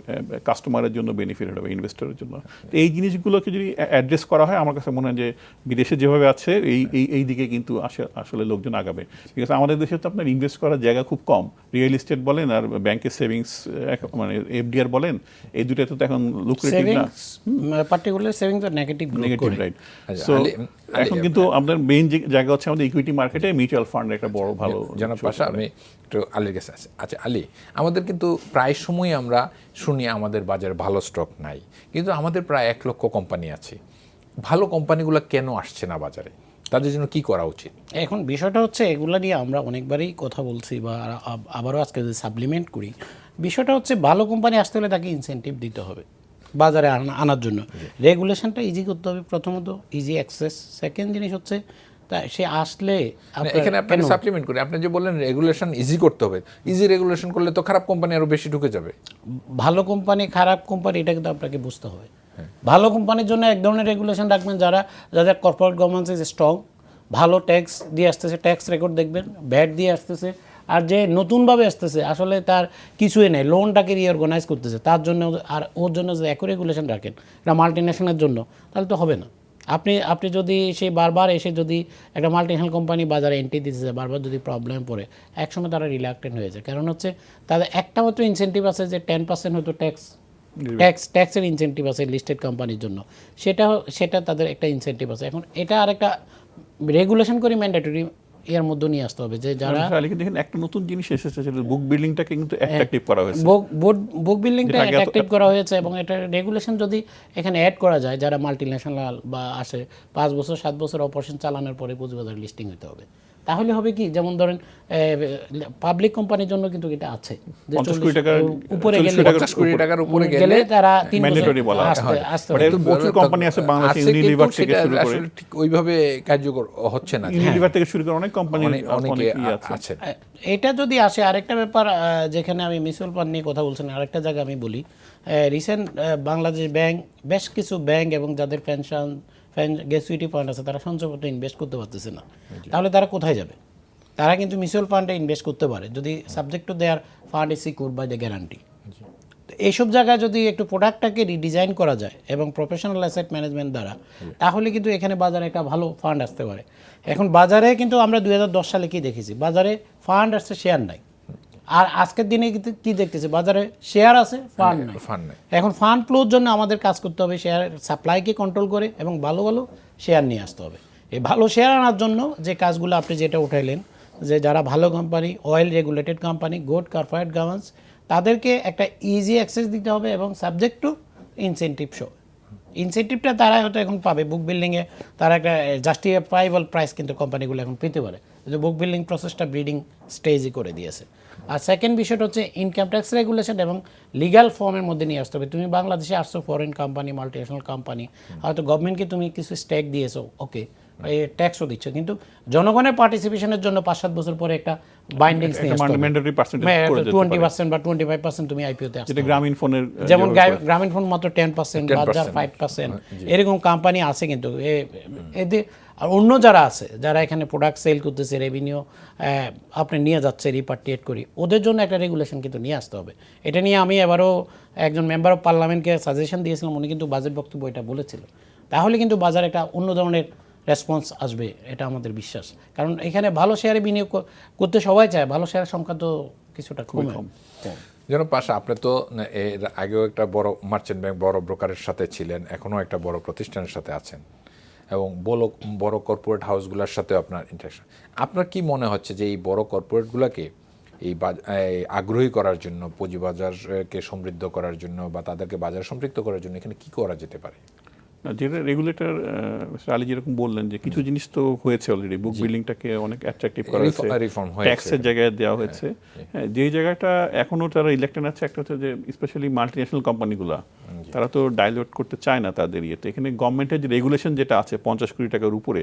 কাস্টমারের জন্য বেনিফিটেড হবে, ইনভেস্টরের জন্য। তো এই জিনিসগুলোকে যদি অ্যাড্রেস করা হয় আমার কাছে মনে হয় যে বিদেশে যেভাবে আছে এই দিকে কিন্তু আসলে লোকজন আগাবে। বিকজ আমাদের দেশে তো আপনার ইনভেস্ট করার জায়গা খুব কম, রিয়েল এস্টেট বলেন আর ব্যাংকের সেভিংস মানে এফডিআর বলেন, এই দুটাতে তো এখন লুক্রেটিভ না, পার্টিকুলার সেভিংস আর নেগেটিভ রাইট। সো এখন কিন্তু আপনার মেইন জায়গা হচ্ছে আমাদের ইকুইটি মার্কেটে মিউচুয়াল ফান্ড একটা বড় ভালো। জনাব পাশা, আমি একটু আলীর কাছে আছি। আচ্ছা আলী, আমাদের কিন্তু প্রায় সময় আমরা শুনি আমাদের বাজারে ভালো স্টক নাই, কিন্তু আমাদের প্রায় 1 লক্ষ কোম্পানি আছে। ভালো কোম্পানিগুলো কেন আসছে না বাজারে, তাদের জন্য কি করা উচিত? এখন বিষয়টা হচ্ছে এগুলা নিয়ে আমরা অনেকবারই কথা বলছি বা আবারও আজকে যদি সাপ্লিমেন্ট করি, বিষয়টা হচ্ছে ভালো কোম্পানি আসতে হলে তাকে ইনসেন্টিভ দিতে হবে বাজারে আনার জন্য। রেগুলেশনটা ইজি করতে হবে, প্রথমত ইজি অ্যাক্সেস। সেকেন্ড জিনিস হচ্ছে তা সে আসলে এখানে আপনাকে সাপ্লিমেন্ট করি, আপনি যে বললেন রেগুলেশন ইজি করতে হবে, ইজি রেগুলেশন করলে তো খারাপ কোম্পানি আরো বেশি ঢুকে যাবে। ভালো কোম্পানি খারাপ কোম্পানি এটা কিন্তু আপনাকে বুঝতে হবে। ভালো কোম্পানির জন্য এক ধরনের রেগুলেশন রাখবেন যাদের কর্পোরেট গভর্নেন্স ইজ স্ট্রং, ভালো ট্যাক্স দিয়ে আসতেছে, ট্যাক্স রেকর্ড দেখবেন, ভ্যাট দিয়ে আসতেছে। আর যে নতুনভাবে আসতেছে আসলে তার কিছুই নেই, লোনটাকে রিঅর্গানাইজ করতেছে, তার জন্য আর ওর জন্য যদি একই রেগুলেশন রাখেন এটা মাল্টিন্যাশনালের জন্য, তাহলে তো হবে না। আপনি যদি সেই বারবার এসে যদি একটা মাল্টিন্যাশনাল কোম্পানি বাজারে এন্ট্রি দিতে যায়, বারবার যদি প্রবলেম পড়ে, একসময় তারা রিল্যাক্টেন্ট হয়ে যায়। কারণ হচ্ছে তাদের একটা মাত্র ইনসেন্টিভ আছে যে 10% হয়তো ট্যাক্সের ইনসেন্টিভ আছে লিস্টেড কোম্পানির জন্য, সেটা তাদের একটা ইনসেন্টিভ আছে। এখন এটা আর একটা রেগুলেশন করে ম্যান্ডেটরি এর মধ্যে নিয়ে আসতে হবে যে যারা দেখেন একটা নতুন জিনিস এসেছে, সেটা বুক বিল্ডিংটাকে কিন্তু অ্যাট্রাকটিভ করা হয়েছে, বুক বিল্ডিংটা অ্যাট্রাকটিভ করা হয়েছে। এবং এটা রেগুলেশন যদি এখানে অ্যাড করা যায়, যারা মাল্টিন্যাশনাল বা আসে 5 বছর 7 বছর অপারেশন চালানোর পরে পুঁজিবাজার লিস্টিং হতে হবে, তাহলে হবে কি, যেমন ধরেন পাবলিক কোম্পানির জন্য কিন্তু এটা আছে যে 50 কোটি টাকার উপরে গেলে 50 কোটি টাকার উপরে গেলে তারা 3 ম্যান্ডেটরি বলা হয়। বাট এর প্রচুর কোম্পানি আছে বাংলাদেশে, ইউনিলিভার থেকে শুরু করে আসলে ঠিক ওইভাবে কার্যকর হচ্ছে না। ইউনিলিভার থেকে শুরু করে অনেক কোম্পানি অনেকে আছে। আছে। এটা যদি আসে, আরেকটা ব্যাপার যেখানে আমি মিউচুয়াল ফান্ড নিয়ে কথা বলছেন, আরেকটা জায়গা আমি বলি, রিসেন্ট বাংলাদেশ ব্যাংক, বেশ কিছু ব্যাংক এবং যাদের পেনশন গ্র্যাচুইটি ফান্ড আছে তারা সঞ্চয়পত্রে ইনভেস্ট করতে পারতেছে না। তাহলে তারা কোথায় যাবে? তারা কিন্তু মিউচুয়াল ফান্ডে ইনভেস্ট করতে পারে যদি subject to their fund is secured by the guarantee. এইসব জায়গায় যদি একটু প্রোডাক্টটাকে রিডিজাইন করা যায় এবং প্রফেশনাল অ্যাসেট ম্যানেজমেন্ট দ্বারা, তাহলে কিন্তু এখানে বাজারে একটা ভালো ফান্ড আসতে পারে। এখন বাজারে কিন্তু আমরা 2010 সালে কি দেখেছি, বাজারে ফান্ড আসছে, শেয়ার নাই। আর আজকের দিনে কিন্তু কি দেখতেছি, বাজারে শেয়ার আছে, ফান্ড নাই। এখন ফান্ড ফ্লোর জন্য আমাদের কাজ করতে হবে, শেয়ার সাপ্লাইকে কন্ট্রোল করে এবং ভালো ভালো শেয়ার নিয়ে আসতে হবে। এই ভালো শেয়ার আনার জন্য যে কাজগুলো আপনি যেটা উঠাইলেন, যে যারা ভালো company, well regulated company, good corporate governance, তাদেরকে একটা ইজি অ্যাক্সেস দিতে হবে এবং সাবজেক্ট টু ইনসেন্টিভ শো। ইনসেন্টিভটা তারা হয়তো এখন পাবে বুক বিল্ডিংয়ে, তারা একটা জাস্টিফাইবল প্রাইস কিন্তু কোম্পানিগুলো এখন পেতে পারে, যে বুক বিল্ডিং প্রসেসটা ব্রিডিং স্টেজই করে দিয়েছে। আর সেকেন্ড বিষয়টা হচ্ছে ইনকাম ট্যাক্স রেগুলেশন এবং লিগ্যাল ফর্মের মধ্যে নিয়ে আসতে হবে। তুমি বাংলাদেশে আসছো, ফরেন কোম্পানি, মাল্টিন্যাশনাল কোম্পানি, হয়তো গভর্নমেন্টকে তুমি কিছু স্টেক দিয়েছো, ওকে, এই ট্যাক্সও দিচ্ছ, কিন্তু জনগণের পার্টিসিপেশনের জন্য 5-7 বছর পরে একটা বাইন্ডিংস নিয়ে আসতে হবে, 20% বা 25% তুমি আইপিওতে আসতে হবে। যেমন গ্রামীণ ফোন মাত্র 10%, বাজার 5%, এরকম কোম্পানি আছে। কিন্তু এদের আর অন্য যারা আছে, যারা এখানে প্রোডাক্ট সেল করতেছে, রেভিনিউ আপনি নিয়ে যাচ্ছে রিপার্টিয়েট করি, ওদের জন্য একটা রেগুলেশন কিন্তু নিয়ে আসতে হবে। এটা নিয়ে আমি এবারও একজন মেম্বার অফ পার্লামেন্টকে সাজেশন দিয়েছিলাম, উনি কিন্তু বাজেট বক্তব্য এটা বলেছিল। তাহলে কিন্তু বাজারে একটা অন্য ধরনের রেসপন্স আসবে, এটা আমাদের বিশ্বাস। কারণ এখানে ভালো শেয়ারে বিনিয়োগ করতে সবাই চায়, ভালো শেয়ারের সংখ্যা তো কিছুটা কম। জনাব পাশা, আপনি তো এর আগেও একটা বড় মার্চেন্ট ব্যাংক, বড় ব্রোকারের সাথে ছিলেন, এখনও একটা বড় প্রতিষ্ঠানের সাথে আছেন এবং বড় কর্পোরেট হাউসগুলোর সাথে আপনার ইন্টারেকশন। আপনার কি মনে হচ্ছে যে এই বড় কর্পোরেটগুলোকে এই আগ্রহী করার জন্য, পুঁজিবাজারকে সমৃদ্ধ করার জন্য বা তাদেরকে বাজার সম্পৃক্ত করার জন্য এখানে কি করা যেতে পারে? না, যেটা রেগুলেটর আলী যেরকম বললেন যে কিছু জিনিস তো হয়েছে অলরেডি, বুক বিল্ডিংটাকে অনেক অ্যাট্রাকটিভ করা হয়েছে, রিফর্ম হয়েছে, ট্যাক্সের জায়গায় দেওয়া হয়েছে। হ্যাঁ, যেই জায়গাটা এখনো তারা ইলেকটেড আছে, একটা হচ্ছে যে স্পেশালি মাল্টিন্যাশনাল কোম্পানিগুলা তারা তো ডাইলুট করতে চায় না তাদের ইয়েতে। এখানে গভর্নমেন্টের যে রেগুলেশন যেটা আছে 50 কোটি টাকার উপরে,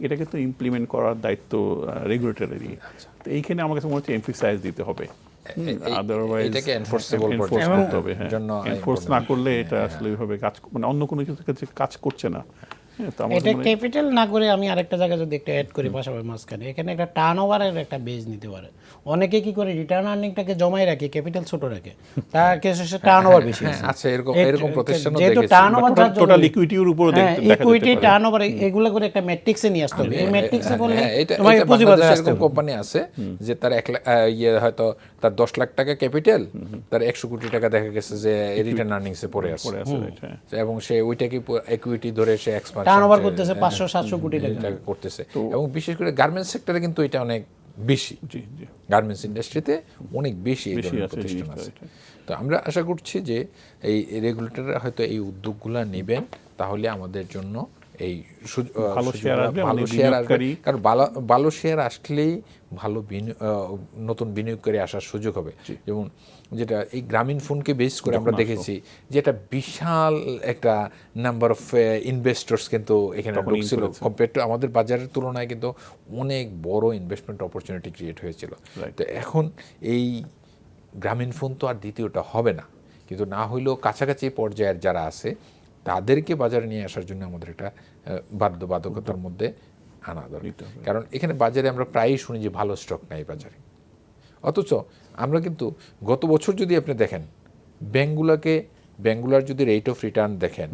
এটাকে তো ইমপ্লিমেন্ট করার দায়িত্ব রেগুলেটরেরই। তো এইখানে আমার কাছে মনে হচ্ছে এমফিসাইজ দিতে হবে, আদারওয়াইজ এটাকে enforceable করতে হবে। হ্যাঁ, জন্য এনফোর্স না করলে এটা আসলে ওইভাবে কাজ মানে অন্য কোনো কিছু ক্ষেত্রে কাজ করছে না। হ্যাঁ, তো আমার এটা মনে হয় ক্যাপিটাল না করে আমি আরেকটা জায়গায় যদি একটা অ্যাড করি পাশাপাশি মাঝখানে, এখানে একটা টার্ন ওভারের একটা বেজ নিতে পারে। অনেকে কি করে রিটার্ন আর্নিংটাকে জমাই রাখে, ক্যাপিটাল ছোট রাখে, তার কেসে টার্ন ওভার বেশি আছে। আচ্ছা, এরকম প্রতিষ্ঠানও যেহেতু দেখেছি। টার্ন ওভার টোটাল ইকুইটির উপর ইকুইটি টার্ন ওভার এগুলো করে একটা ম্যাট্রিক্সে নিয়ে আসতে হবে। এই ম্যাট্রিক্সে বললে এটা তোমাকে পুঁজিবাজারে বাংলাদেশে আসতে এরকম হবে। কোম্পানি আছে যে তার 1 লাখ হয়তো তার 10 লাখ টাকা ক্যাপিটাল, তার 100 কোটি টাকা দেখা গেছে যে রিটার্ন আর্নিংসে পড়ে আছে, এবং সে ওইটাকে ইকুইটি ধরে সে এক্সপানশন টার্ন ওভার করতেছে 500-700 কোটি টাকা করতেছে। এবং বিশেষ করে গার্মেন্টস সেক্টরে কিন্তু এটা অনেক বেশি, গার্মেন্টস ইন্ডাস্ট্রিতে অনেক বেশি এই ধরনের প্রতিষ্ঠান আছে। তো আমরা আশা করছি যে এই রেগুলেটররা হয়তো এই উদ্যোগগুলো নেবেন, তাহলে আমাদের জন্য এই ভালো শেয়ার আসবে, ভালো শেয়ার আসবে। কারণ ভালো শেয়ার আসলেই ভালো নতুন বিনিয়োগকারী আসার সুযোগ হবে। যেমন যেটা এই গ্রামীণ ফোনকে বেস করে আমরা দেখেছি যে এটা বিশাল একটা নাম্বার অফ ইনভেস্টরস কিন্তু এখানে ঢুকছিল, কম্পেয়ার টু আমাদের বাজারের তুলনায় কিন্তু অনেক বড় ইনভেস্টমেন্ট অপরচুনিটি ক্রিয়েট হয়েছিল। তো এখন এই গ্রামীণ ফোন তো আর দ্বিতীয়টা হবে না, কিন্তু না হইলেও কাছাকাছি পর্যায়ের যারা আছে তাদেরকে বাজারে নিয়ে আসার জন্য আমাদের একটা বাধ্যবাধকতার মধ্যে আনা দরকার। কারণ এখানে বাজারে আমরা প্রায়ই শুনি যে ভালো স্টক নাই বাজারে, অথচ আমরা কিন্তু গত বছর যদি আপনি দেখেন ব্যাংকগুলার যদি রেট অফ রিটার্ন দেখেন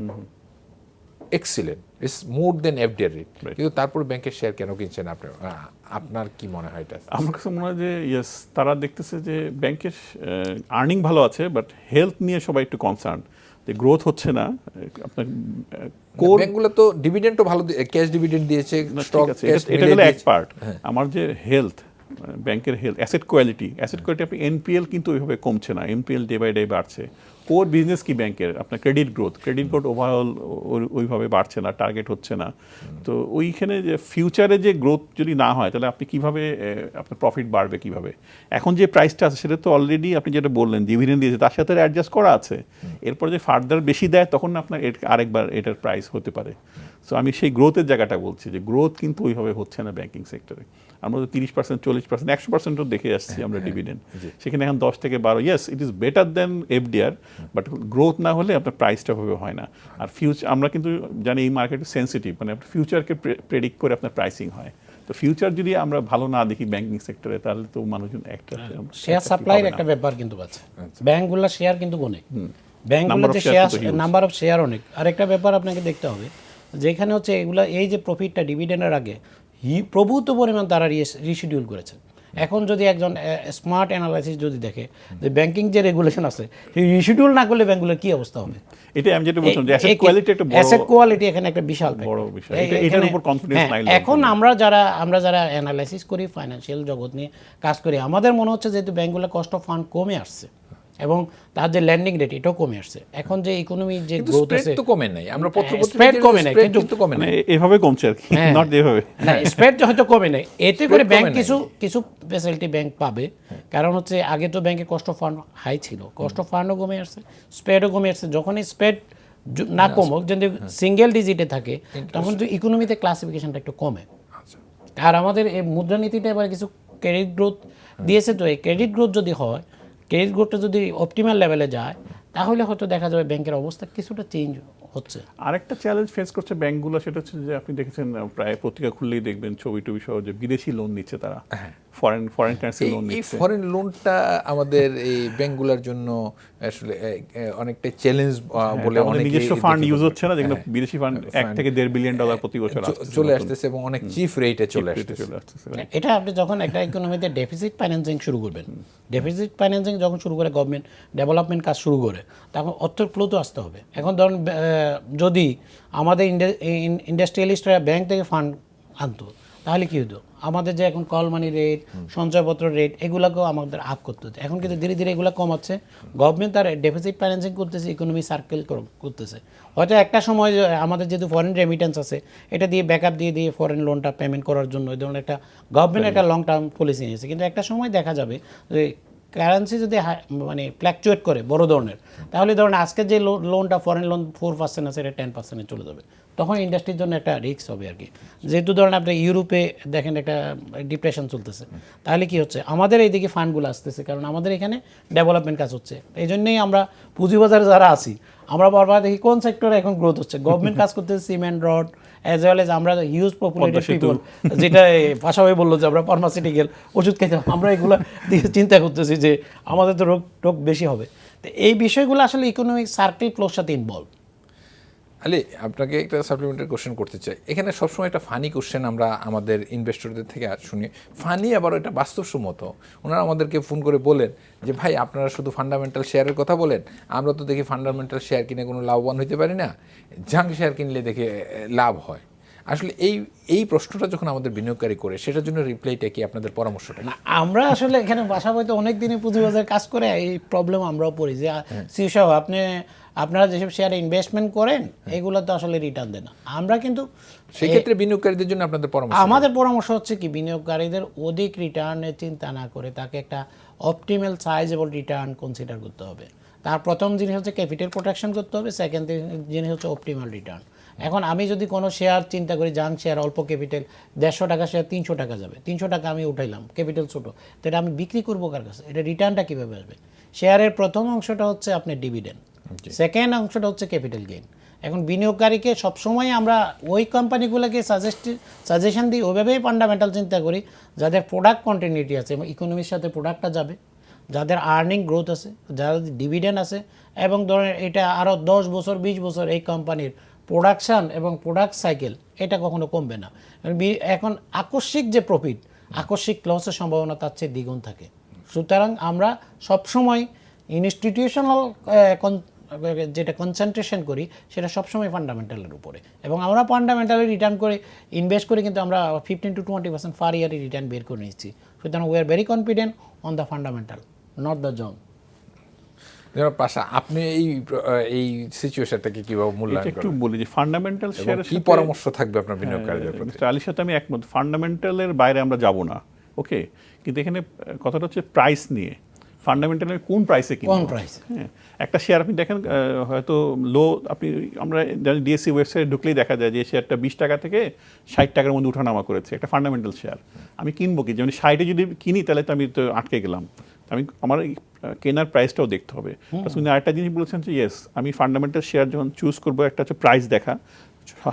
excellent, it's more than FDR rate, কিন্তু তারপর ব্যাংকের শেয়ার কেন কিনছেন আপনার কি মনে হয় এটা? আমার কাছে মনে হয় যে ইয়েস, তারা দেখতেছে যে ব্যাংকের আর্নিং ভালো আছে, বাট হেলথ নিয়ে সবাই একটু কনসার্ন, যে গ্রোথ হচ্ছে না। আপনার ব্যাংকগুলো তো ডিভিডেন্ডও ভালো, ক্যাশ ডিভিডেন্ড দিয়েছে, স্টক এটা হলো এক পার্ট। আমার যে হেলথ, ব্যাংকের হেলথ, অ্যাসেট কোয়ালিটি আপনি এনপিএল কিন্তু ওইভাবে কমছে না, এনপিএল ডে বাই ডে বাড়ছে। কোর বিজনেস কি ব্যাংকের, আপনার ক্রেডিট গ্রোথ ওভারঅল ওইভাবে বাড়ছে না, টার্গেট হচ্ছে না। তো ওইখানে যে ফিউচারে যে গ্রোথ যদি না হয়, তাহলে আপনি কিভাবে আপনার প্রফিট বাড়বে কিভাবে? এখন যে প্রাইসটা আছে সেটা তো অলরেডি আপনি যেটা বললেন ডিভিডেন্ড দিয়েছে তার সাথে অ্যাডজাস্ট করা আছে। এরপর যে ফার্দার বেশি দেয় তখন আপনার আরেকবার এটার প্রাইস হতে পারে। সো আমি সেই গ্রোথের জায়গাটা বলছি যে গ্রোথ কিন্তু ওইভাবে হচ্ছে না ব্যাংকিং সেক্টরে। আমরা তো 30%, 40%, 100%ও দেখে আসছি আমরা ডিভিডেন্ড, সেখানে এখন 10 থেকে 12। Yes, it is better then FDR, but growth না হলে আপনার প্রাইসটা ভাবে হয় না। আর আমরা কিন্তু জানি এই মার্কেট সেন্সিটিভ, মানে আপনার ফিউচারকে প্রেডিক্ট করে আপনার প্রাইসিং হয়। তো ফিউচার যদি আমরা ভালো না দেখি ব্যাংকিং সেক্টরে, তাহলে তো মানুষজন একটা শেয়ার সাপ্লাইয়ের একটা ব্যাপার কিন্তু আছে। ব্যাংকগুলোর শেয়ার কিন্তু অনেক, ব্যাংকগুলোর যে শেয়ার নাম্বার অফ শেয়ার অনেক। আরেকটা ব্যাপার আপনাকে দেখতে হবে, যেখানে হচ্ছে এগুলা এই যে প্রফিটটা ডিভিডেন্ডের আগে প্রভূত পরিমাণ তারা রিশিডিউল করেছে। এখন যদি একজন স্মার্ট অ্যানালাইসিস যদি দেখে যে ব্যাংকিং যে রেগুলেশন আছে সেই রিশিডিউল না করলে ব্যাংকগুলোর কি অবস্থা হবে? এটা আমি যেটা বলছিলাম যে অ্যাসেট কোয়ালিটি একটা বড়, অ্যাসেট কোয়ালিটি এখানে একটা বিশাল বড় বিষয়। এটার উপর কনফিডেন্স নাই। এখন আমরা যারা অ্যানালাইসিস করি, ফাইন্যান্সিয়াল জগৎ নিয়ে কাজ করি, আমাদের মনে হচ্ছে যেহেতু ব্যাংকগুলোর কস্ট অফ ফান্ড কমে আসছে এবং তার যে ল্যান্ডিং রেট এটাও কমে আসছে। এখন যে ইকোনমি যে গ্রোথ আছে তো কমে নাই, আমরা স্প্রেড কমে নাই, কিন্তু কমে নাই, এভাবে কমছে আর কি, নট এভাবে। স্প্রেড হয়তো কমে নাই, এতে করে ব্যাংক কিছু ফ্যাসিলিটি ব্যাংক পাবে। কারণ হচ্ছে আগে তো ব্যাংকের কস্ট অফ ফান্ড হাই ছিল, কস্ট অফ ফান্ডও কমে আসছে, স্প্রেডও কমে আসছে। যখনই স্প্রেড না কমুক, যদি সিঙ্গেল ডিজিটে থাকে, তখন তো ইকোনমিতে ক্লাসিফিকেশনটা একটু কমে। আর আমাদের এই মুদ্রানীতিটা এবার কিছু ক্রেডিট গ্রোথ দিয়েছে, তো এই ক্রেডিট গ্রোথ যদি হয়, ক্রেডিট গ্রোথটা যদি অপটিমাল লেভেলে যায়, তাহলে হয়তো দেখা যাবে ব্যাংকের অবস্থা কিছুটা চেঞ্জ হচ্ছে। আরেকটা চ্যালেঞ্জ ফেস করছে ব্যাংকগুলো, সেটা হচ্ছে যে আপনি দেখেছেন প্রায় পত্রিকা খুললেই দেখবেন ছবি টবি সহ যে বিদেশি লোন নিচ্ছে তারা, ফরেন কারেন্সি লোন নিচ্ছে। এই ফরেন লোনটা আমাদের এই ব্যাংকগুলোর জন্য আসলে অনেকটা চ্যালেঞ্জ বলে, অনেক নিজস্ব ফান্ড ইউজ হচ্ছে না, যেগুলো বিদেশি ফান্ড $1 থেকে $1.5 বিলিয়ন প্রতি বছর চলে আসতেছে এবং অনেক চিপ রেটে চলে আসতেছে। এটা আপনি যখন একটা ইকোনমিতে ডেফিসিট ফাইন্যান্সিং শুরু করবেন, ডেফিসিট ফাইন্যান্সিং যখন শুরু করে গভর্নমেন্ট ডেভেলপমেন্ট কাজ শুরু করে, তখন অর্থের ফ্লো তো আসতে হবে। এখন ধরুন যদি আমাদের ইন্ডাস্ট্রিয়ালিস্টরা ব্যাংক থেকে ফান্ড আনতো, তাহলে কি হতো, আমাদের যে এখন কল মানি রেট, সঞ্চয়পত্র রেট, এগুলোকেও আমাদের আপ করতে হতো। এখন কিন্তু ধীরে ধীরে এগুলো কমাচ্ছে, গভর্নমেন্ট তার ডেফিসিট ফাইন্যান্সিং করতেছে, ইকোনমি সার্কেল করতেছে। হয়তো একটা সময় যে আমাদের যেহেতু ফরেন রেমিটেন্স আছে, এটা দিয়ে ব্যাকআপ দিয়ে ফরেন লোনটা পেমেন্ট করার জন্য এই ধরনের একটা গভর্নমেন্ট একটা লং টার্ম পলিসি নিয়েছে। কিন্তু একটা সময় দেখা যাবে যে কারেন্সি যদি মানে ফ্ল্যাকচুয়েট করে বড় ধরনের, তাহলে ধরেন আজকে যে লোনটা ফরেন লোন 4% আছে, এটা 10% চলে যাবে। তখন ইন্ডাস্ট্রির জন্য একটা রিস্ক হবে আর কি। যেহেতু ধরেন আপনি ইউরোপে দেখেন একটা ডিপ্রেশন চলতেছে, তাহলে কি হচ্ছে, আমাদের এইদিকে ফান্ডগুলো আসতেছে, কারণ আমাদের এখানে ডেভেলপমেন্ট কাজ হচ্ছে। এই জন্যই আমরা পুঁজিবাজারে যারা আছি, আমরা বারবার দেখি কোন সেক্টরে এখন গ্রোথ হচ্ছে। গভর্নমেন্ট কাজ করতেছে cement, rod, as well as আমরা হিউজ পপুলেটেড পিপল, যেটা পাশাপাশি বললো যে আমরা ফার্মাসিউটিক্যাল ওষুধ খেতে, আমরা এগুলো দিকে চিন্তা করতেছি যে আমাদের তো রোগ বেশি হবে। তো এই বিষয়গুলো আসলে ইকোনমিক সার্কেল ফ্লোর সাথে ইনভলভ। আলী, আপনাকে একটা সাপ্লিমেন্টারি কোশ্চেন করতে চাই। এখানে সবসময় একটা ফানি কোশ্চেন আমরা আমাদের ইনভেস্টরদের থেকে শুনি, ফানি আবার এটা বাস্তবসম্মত। ওনারা আমাদেরকে ফোন করে বলেন যে ভাই আপনারা শুধু ফান্ডামেন্টাল শেয়ারের কথা বলেন, আমরা তো দেখি ফান্ডামেন্টাল শেয়ার কিনে কোনো লাভবান হইতে পারি না, জাঙ্ক শেয়ার কিনলে দেখে লাভ হয়। আসলে এই প্রশ্নটা যখন আমাদের বিনিয়োগকারী করে, সেটার জন্য রিপ্লাইটা কি, আপনাদের পরামর্শটা? না, আমরা আসলে এখানে বাসা বইতে অনেক দিনে পুঁজিবাজার কাজ করে এই প্রবলেম আমরাও পড়ি যে সিসাব আপনারা যেসব শেয়ারে ইনভেস্টমেন্ট করেন এগুলো তো আসলে রিটার্ন দেন না। আমরা কিন্তু সেক্ষেত্রে বিনিয়োগকারীদের জন্য আপনাদের পরামর্শ? আমাদের পরামর্শ হচ্ছে কি, বিনিয়োগকারীদের অধিক রিটার্নের চিন্তা না করে তাকে একটা অপটিমাল সাইজেবল রিটার্ন কনসিডার করতে হবে। তার প্রথম জিনিস হচ্ছে ক্যাপিটাল প্রোটেকশন করতে হবে, সেকেন্ড জিনিস হচ্ছে অপটিমাল রিটার্ন। এখন আমি যদি কোনো শেয়ার চিন্তা করি, জাঙ্ক শেয়ার, অল্প ক্যাপিটাল, 150 টাকা শেয়ার 300 টাকা যাবে, 300 টাকা আমি উঠাইলাম, ক্যাপিটাল ছোটো, তো এটা আমি বিক্রি করবো কার কাছে? এটা রিটার্নটা কীভাবে আসবে? শেয়ারের প্রথম অংশটা হচ্ছে আপনার ডিভিডেন্ড, সেকেন্ড অংশটা হচ্ছে ক্যাপিটাল গেইন। এখন বিনিয়োগকারীকে সবসময় আমরা ওই কোম্পানিগুলোকে সাজেশন দিই, ওইভাবেই ফান্ডামেন্টাল চিন্তা করি যাদের প্রোডাক্ট কন্টিনিউটি আছে এবং ইকোনমির সাথে প্রোডাক্টটা যাবে, যাদের আর্নিং গ্রোথ আছে, যাদের ডিভিডেন্ড আছে, এবং ধরেন এটা আরও 10 বছর 20 বছর এই কোম্পানির প্রোডাকশান এবং প্রোডাক্ট সাইকেল এটা কখনো কমবে না। এখন আকস্মিক যে প্রফিট, আকস্মিক লসের সম্ভাবনা তার চেয়ে দ্বিগুণ থাকে। সুতরাং আমরা সবসময় ইনস্টিটিউশনাল যেটা কনসেন্ট্রেশন করি সেটা সবসময় ফান্ডামেন্টালের উপরে, এবং আমরা ফান্ডামেন্টালি রিটার্ন করে ইনভেস্ট করে কিন্তু আমরা 15 to 20% ফার ইয়ারই রিটার্ন বের করে নিচ্ছি। সুতরাং we are very confident on the fundamental, not the zone. Pasha, আপনি এই সিচুয়েশনটাকে কিভাবে মূল্যায়ন করেন? একটু বলি যে ফান্ডামেন্টাল শেয়ারের কি পরামর্শ থাকবে আপনার বিনিয়োগকারীদের প্রতি? আলীর সাথে আমি একমত, ফান্ডামেন্টালের বাইরে আমরা যাব না, ওকে। কিন্তু এখানে কথাটা হচ্ছে প্রাইস নিয়ে, ফান্ডামেন্টালের কোন প্রাইসে কিনবো। কোন প্রাইস? হ্যাঁ, একটা শেয়ার আপনি দেখেন হয়তো আমরা ডিএসসি ওয়েবসাইটে ঢুকলেই দেখা যায় যে শেয়ারটা 20 টাকা থেকে 60 টাকার মধ্যে উঠানামা করেছে, একটা ফান্ডামেন্টাল শেয়ার। আমি কিনবো কি? যেমন 60-এ যদি কিনি তাহলে তো আমি তো আটকে গেলাম, আমার কেনার প্রাইসটাও দেখতে হবে। উনি আরেকটা জিনিস বলেছেন যে ইয়েস, আমি ফান্ডামেন্টাল শেয়ার যখন চুজ করবো, একটা হচ্ছে প্রাইস দেখা,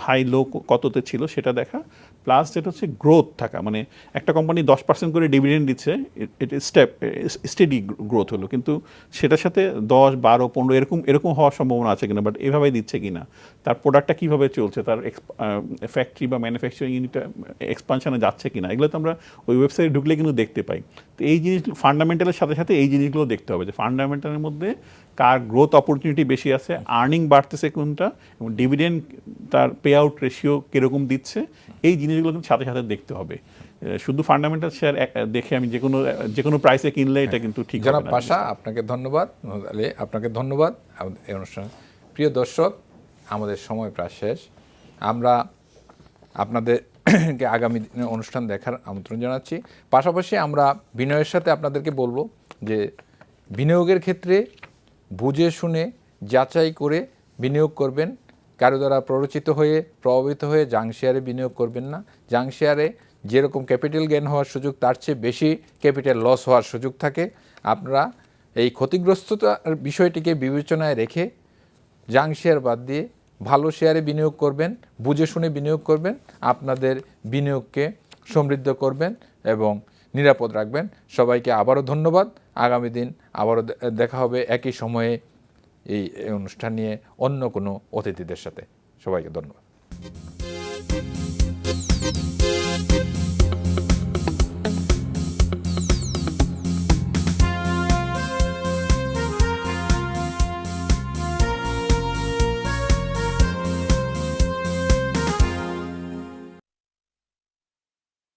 হাই লো কততে ছিল সেটা দেখা, প্লাস যেটা হচ্ছে গ্রোথ থাকা। মানে একটা কোম্পানি 10% করে ডিভিডেন্ড দিচ্ছে, এটা স্টেডি গ্রোথ হলো, কিন্তু সেটার সাথে 10, 12, 15 এরকম হওয়ার সম্ভাবনা আছে কিনা, বাট এভাবে দিচ্ছে কিনা, তার প্রোডাক্টটা কীভাবে চলছে, তার ফ্যাক্টরি বা ম্যানুফ্যাকচারিং ইউনিটটা এক্সপানশনে যাচ্ছে কিনা, এগুলো তো আমরা ওই ওয়েবসাইটে ঢুকলে কিন্তু দেখতে পাই। তো এই জিনিসগুলো ফান্ডামেন্টালের সাথে সাথে এই জিনিসগুলো দেখতে হবে যে ফান্ডামেন্টালের মধ্যে কার গ্রোথ অপরচুনিটি বেশি আছে, আর্নিং বাড়তেছে কোনটা, এবং ডিভিডেন্ড তার পে আউট রেশিও কীরকম দিচ্ছে, এই জিনিসগুলো কিন্তু সাথে সাথে দেখতে হবে। শুধু ফান্ডামেন্টাল শেয়ার দেখে আমি যে কোনো প্রাইসে কিনলে এটা কিন্তু ঠিক হবে না। জনাব পাশা, আপনাকে ধন্যবাদ। আপনাকে ধন্যবাদ এই অনুষ্ঠান। প্রিয় দর্শক, আমাদের সময় প্রায় শেষ। আমরা আপনাদেরকে আগামী দিনে অনুষ্ঠান দেখার আমন্ত্রণ জানাচ্ছি। পাশাপাশি আমরা বিনয়ের সাথে আপনাদেরকে বলবো যে বিনিয়োগের ক্ষেত্রে বুঝে শুনে যাচাই করে বিনিয়োগ করবেন। কারো দ্বারা প্রভাবিত হয়ে জাঙ্ক শেয়ারে বিনিয়োগ করবেন না। জাঙ্ক শেয়ারে যেরকম ক্যাপিটাল গেইন হওয়ার সুযোগ, তার চেয়ে বেশি ক্যাপিটাল লস হওয়ার সুযোগ থাকে। আপনারা এই ক্ষতিগ্রস্ততার বিষয়টিকে বিবেচনায় রেখে জাঙ্ক শেয়ার বাদ দিয়ে ভালো শেয়ারে বিনিয়োগ করবেন, বুঝে শুনে বিনিয়োগ করবেন, আপনাদের বিনিয়োগকে সমৃদ্ধ করবেন এবং নিরাপদ রাখবেন। সবাইকে আবারও ধন্যবাদ। আগামী দিন আবারও দেখা হবে একই সময়ে এই অনুষ্ঠান নিয়ে অন্য কোনো অতিথিদের সাথে। সবাইকে ধন্যবাদ।